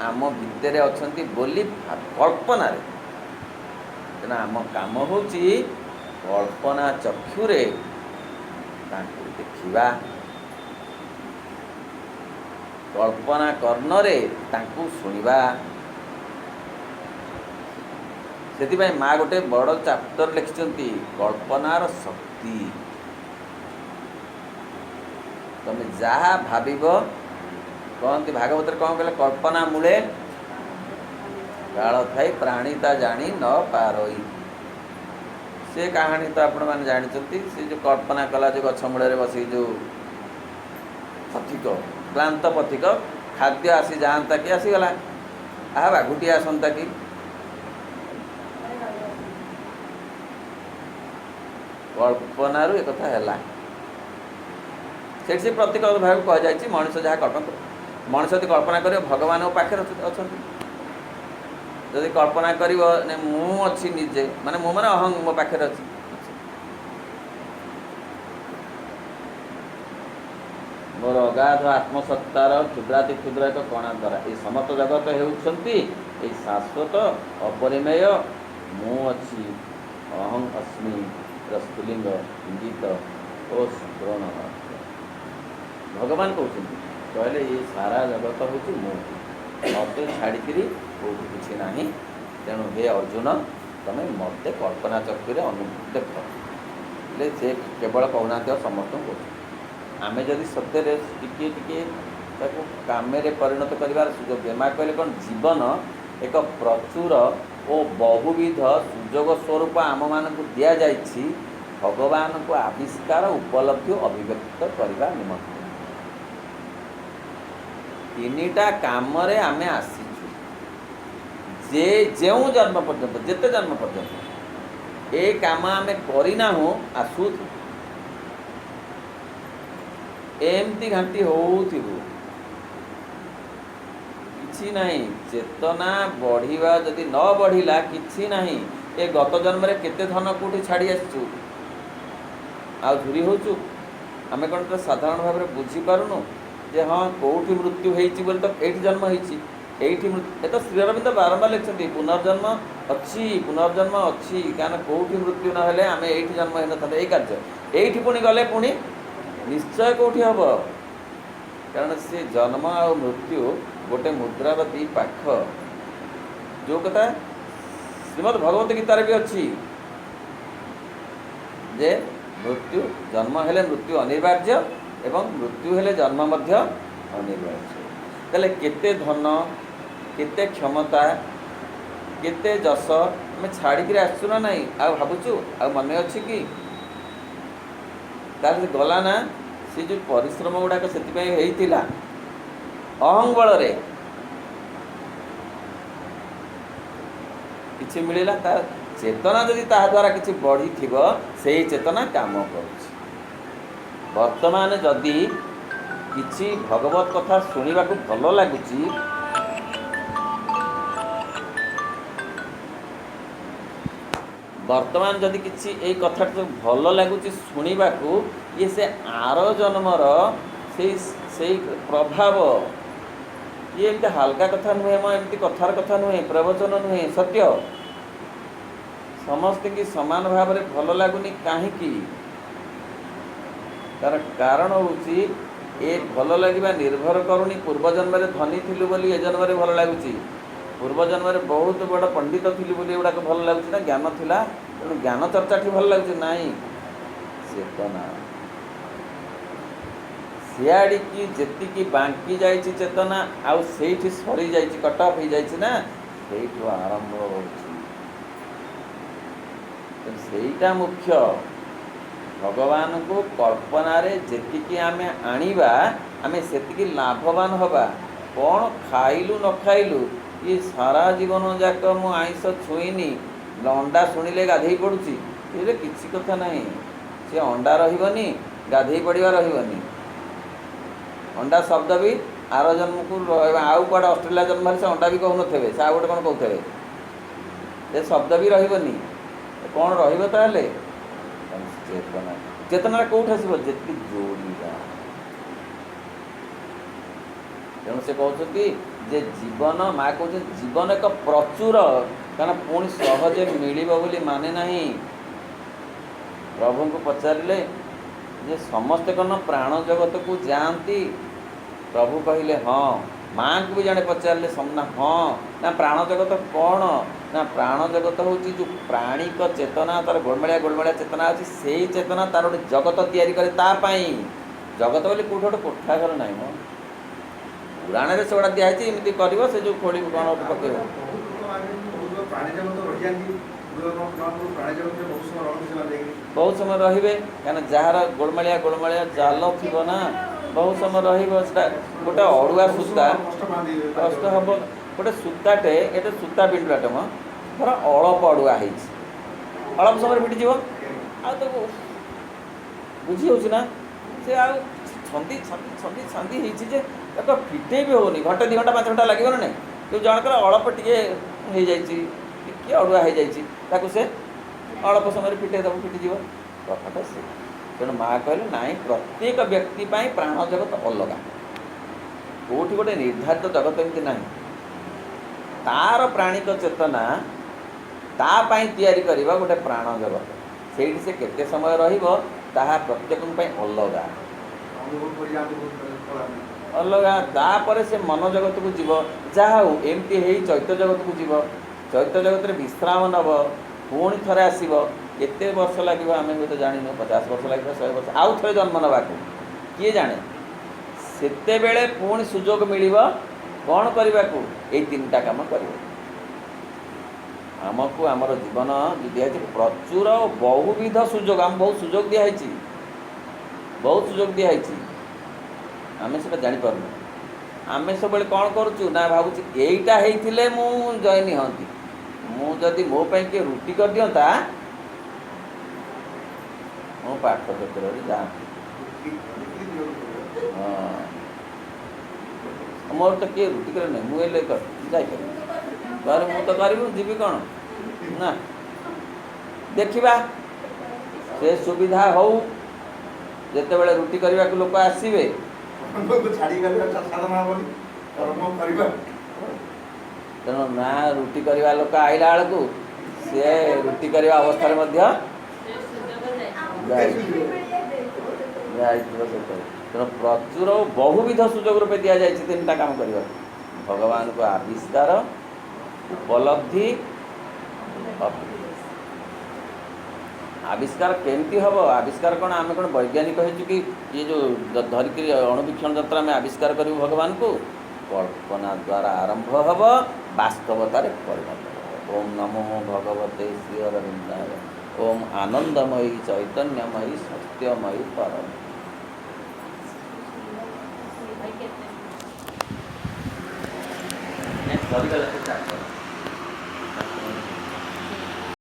आम भितरे अछंती बोली कल्पनारे तेना आम काम होची कल्पना चक्षुरे तांकु देखिबा कल्पना कर्णरे तांकु सुनिबा से माँ गोटे बड़ चैप्टर लिखिं कल्पनार शक्ति तुम जहाँ भाव कहती भागवत कौन कहले कल्पना मूले काल थाई प्राणीता जानी न पारई से कहानी तो आपण मैंने जानते से जो कल्पना कला जो गछ मूल बस जो पथिक क्लांत पथिक खाद्य आसी जाता कि आसीगला आहा बाघुटी आसंता कि कल्पनारू एक कथा है से प्रतीक भाव कहुई मनुष्य जहाँ कल्पना मनुष्य यदि कल्पना कर भगवान पाखे अच्छा जदि कल्पना कर मुझे निजे माने मु माने अहं मो पाखे अच्छी मोर अगाध आत्मसत्तार क्षुद्राति क्षुद्र एक कणा द्वारा ये समस्त जगत होती शाश्वत अपरिमेय मु अच्छी अहं अस्मि स्त्रीलिंग इंगित और संपूर्ण भगवान कहले ये सारा जगत हूँ मत छाड़ी कौटी किसी ना तेणु हे अर्जुन तुम मत कल्पना चक्र अनुभूति देख से केवल कहना समस्त को आम जदि सत्य टिके काम परिणत कर सुजोग माँ कहले कौन जीवन एक प्रचुर और बहुविध सुजोग स्वरूप आम मान दि जाइछि भगवान को आविष्कार उपलब्धि अभिव्यक्त करने निमंते तीनिटा काम आम आसीचु जे जो जन्म पर्यंत जेते जन्म पर्यंत ए काम आम करना हूँ आसु एमती घाटी होथिबु किछि नहीं चेतना बढ़िवा जदि न बढ़िला किछि नहीं ए गत जन्म रे केते धन कोठी छाड़ी आसचु आ झुरी होचु आमे कोन तो साधारण भाव में बुझी पारुनु जे हाँ कोठी मृत्यु हेइछि बोल तो एठी जन्म हेइछि एठी ए तो श्री अरविंद बारंबार लिखछन्ति पुनर्जन्म अछि कारण कोठी मृत्यु न हेले आमे एठी जन्म हेन था ए कार्य एठी पुनी गले पुनी निश्चय कोठी हबो कारण से जन्म आ मृत्यु गोटे मुद्रार दी पाख जो कथा श्रीमद् भगवत गीतार भी अच्छी जे मृत्यु जन्म हेले मृत्यु अनिवार्य एवं मृत्यु हेले जन्म मध्य अनिवार्य ताले केते धन केते क्षमता केते जस आम छाड़ी आसु ना नहीं आ भावुचु आ मन अच्छी कि गला ना से जो परिश्रम गुड़ाक से अहं बल किसी मिलला तार चेतना जदि ता द्वारा किसी बढ़ी थी से चेतना काम कर वर्तमान जदि किसी भगवत कथा शुणा भल लगुच वर्तमान जदि किसी ए कथा भल लगुच शुणा ये से आर जन्मर से प्रभाव ये एमती हल्का कथा नुहे एमती कथार कथा नुहे प्रवचन नुहे सत्य समस्त की समान भाव में भल लगुनि कहीं तार कारण होची ए भल लगे निर्भर करूनी पूर्वजन्म धनी थिलु बोली ए जन्म भल लगुच पूर्वजन्म बहुत बड़ पंडित थिलु बोली एगुड़ाक भल लगुच ना ज्ञान थिला तेणु ज्ञान चर्चा ठी भल लगुच नाई चेतना सियाड़ी की जेतिकी बांकी जाइछि चेतना आउ सेठी सरी जाइछि कट ऑफ हो जाइछि ना सेठु आरंभ होछि सेटा मुख्य भगवान को कल्पना रे जेतिकी आमे आनिबा आमे सेतिकी लाभवान हबा कौन खाइलु न खाइलु ये सारा जीवन जाक मु आइस छुईनी अंडा शुणिले गाधई पड़ुछि ये किसी कथा नहीं से अंडा रहिबनी गाधई पड़िया रहिबनी अंडा शब्द भी आर जन्म को आउ कड़े ऑस्ट्रेलिया जन्म से अंडा भी कहून थे से आउ गोटे कौन कहते ये शब्द भी रही कौन रचेतना चेतना कौट आसो जी जोड़ा तेणु से कहते जे जीवन माँ कहते जीवन एक प्रचुर कारण पुणी सहजे मिल बोली माने नहीं। प्रभु को पचारे जे समस्ते कौन प्राण जगत को जाती प्रभु कहले हाँ। माँ को भी जड़े पचारे समना हाँ ना प्राण जगत कौन ना प्राण जगत हूँ जो प्राणिक चेतना तार गोलमाया चेतना अच्छी से चेतना तार गोटे जगत तैयारी करे तापाई जगत बोली कौट गोटे कोठा घर ना मो पुराण से गुड़ा दिखाई एमती कर से जो खोल कौन गोटे पकड़ बहुत समय रे क्या जार गोलमाया जाल थी ना बहुत समय रहा गोटे अड़ुआ सूता कष्ट हम गोटे सूताटे ये सूता पिंडुआटे म धर अल्प अड़ुआ अल्प समय फिटिज आ तो बुझी हो से आंदी छंदी छंदी होती फिटे भी होनी घंटे 2 घंटा 5 घंटा लगे ना कि जनकर अल्प टे अड़ुआ हो जाए से अल्प समय फिटे देव फिटिज कथाटा से तेणु माँ कहले नाई प्रत्येक व्यक्ति प्राण जगत अलग कौटी गोटे निर्धारित जगत एमती ना तार प्राणिक चेतना तापाई तैयारी करवा गोटे प्राण जगत से केते समय रहा प्रत्येक अलग अलग तापर से मन जगत को जीव जहाँ हो एमती है चैत्य जगत को जीव चैत्य जगत में विश्राम नब पुणी थे आसब केते वर्ष लगे आम हूँ तो जानू 50 वर्ष लगे 100 वर्ष आउ थे जन्म नाक किए जाने सेते बेले पुणी सुजोग मिल कौन करने को ये 3टा काम कर आमको आमर जीवन जो दिखाई प्रचुर बहुविध सुजोग आम बहुत सुजोग दिखाई बहुत सुजोग दिखाई आम से जापर आम सब कौन करुँ ना भावुँ यहीटा होते मु जॉइन हाँ मुझे मो किए रुटी कर दिंता मो पाठ क्षेत्र में जाती हाँ मोर तो किए रुटी कर मुझे जापर मु तो करी जीवी कौन ना देखा से सुविधा हो जिते बड़े रुटी करने को लोक आसवे तेणु ना रुटी करवा लोक आईला बेलू सी रुटी करने अवस्था तेणु प्रचुर बहुविध सुजोग रूपे दि जाए 3टा काम कर भगवान को आविष्कार उपलब्धि आविष्कार केमती हम आविष्कार कौन आम कौन वैज्ञानिक हो कि ये जो धरिक अणुवीक्षण यंत्र आम आविष्कार करूँ भगवान को कल्पना द्वारा आरंभ हम वास्तवतार परिणत ओम नमो भगवते श्री अरविंदाय ओम आनंदमयी चैतन्यमयी सत्यमयी परम।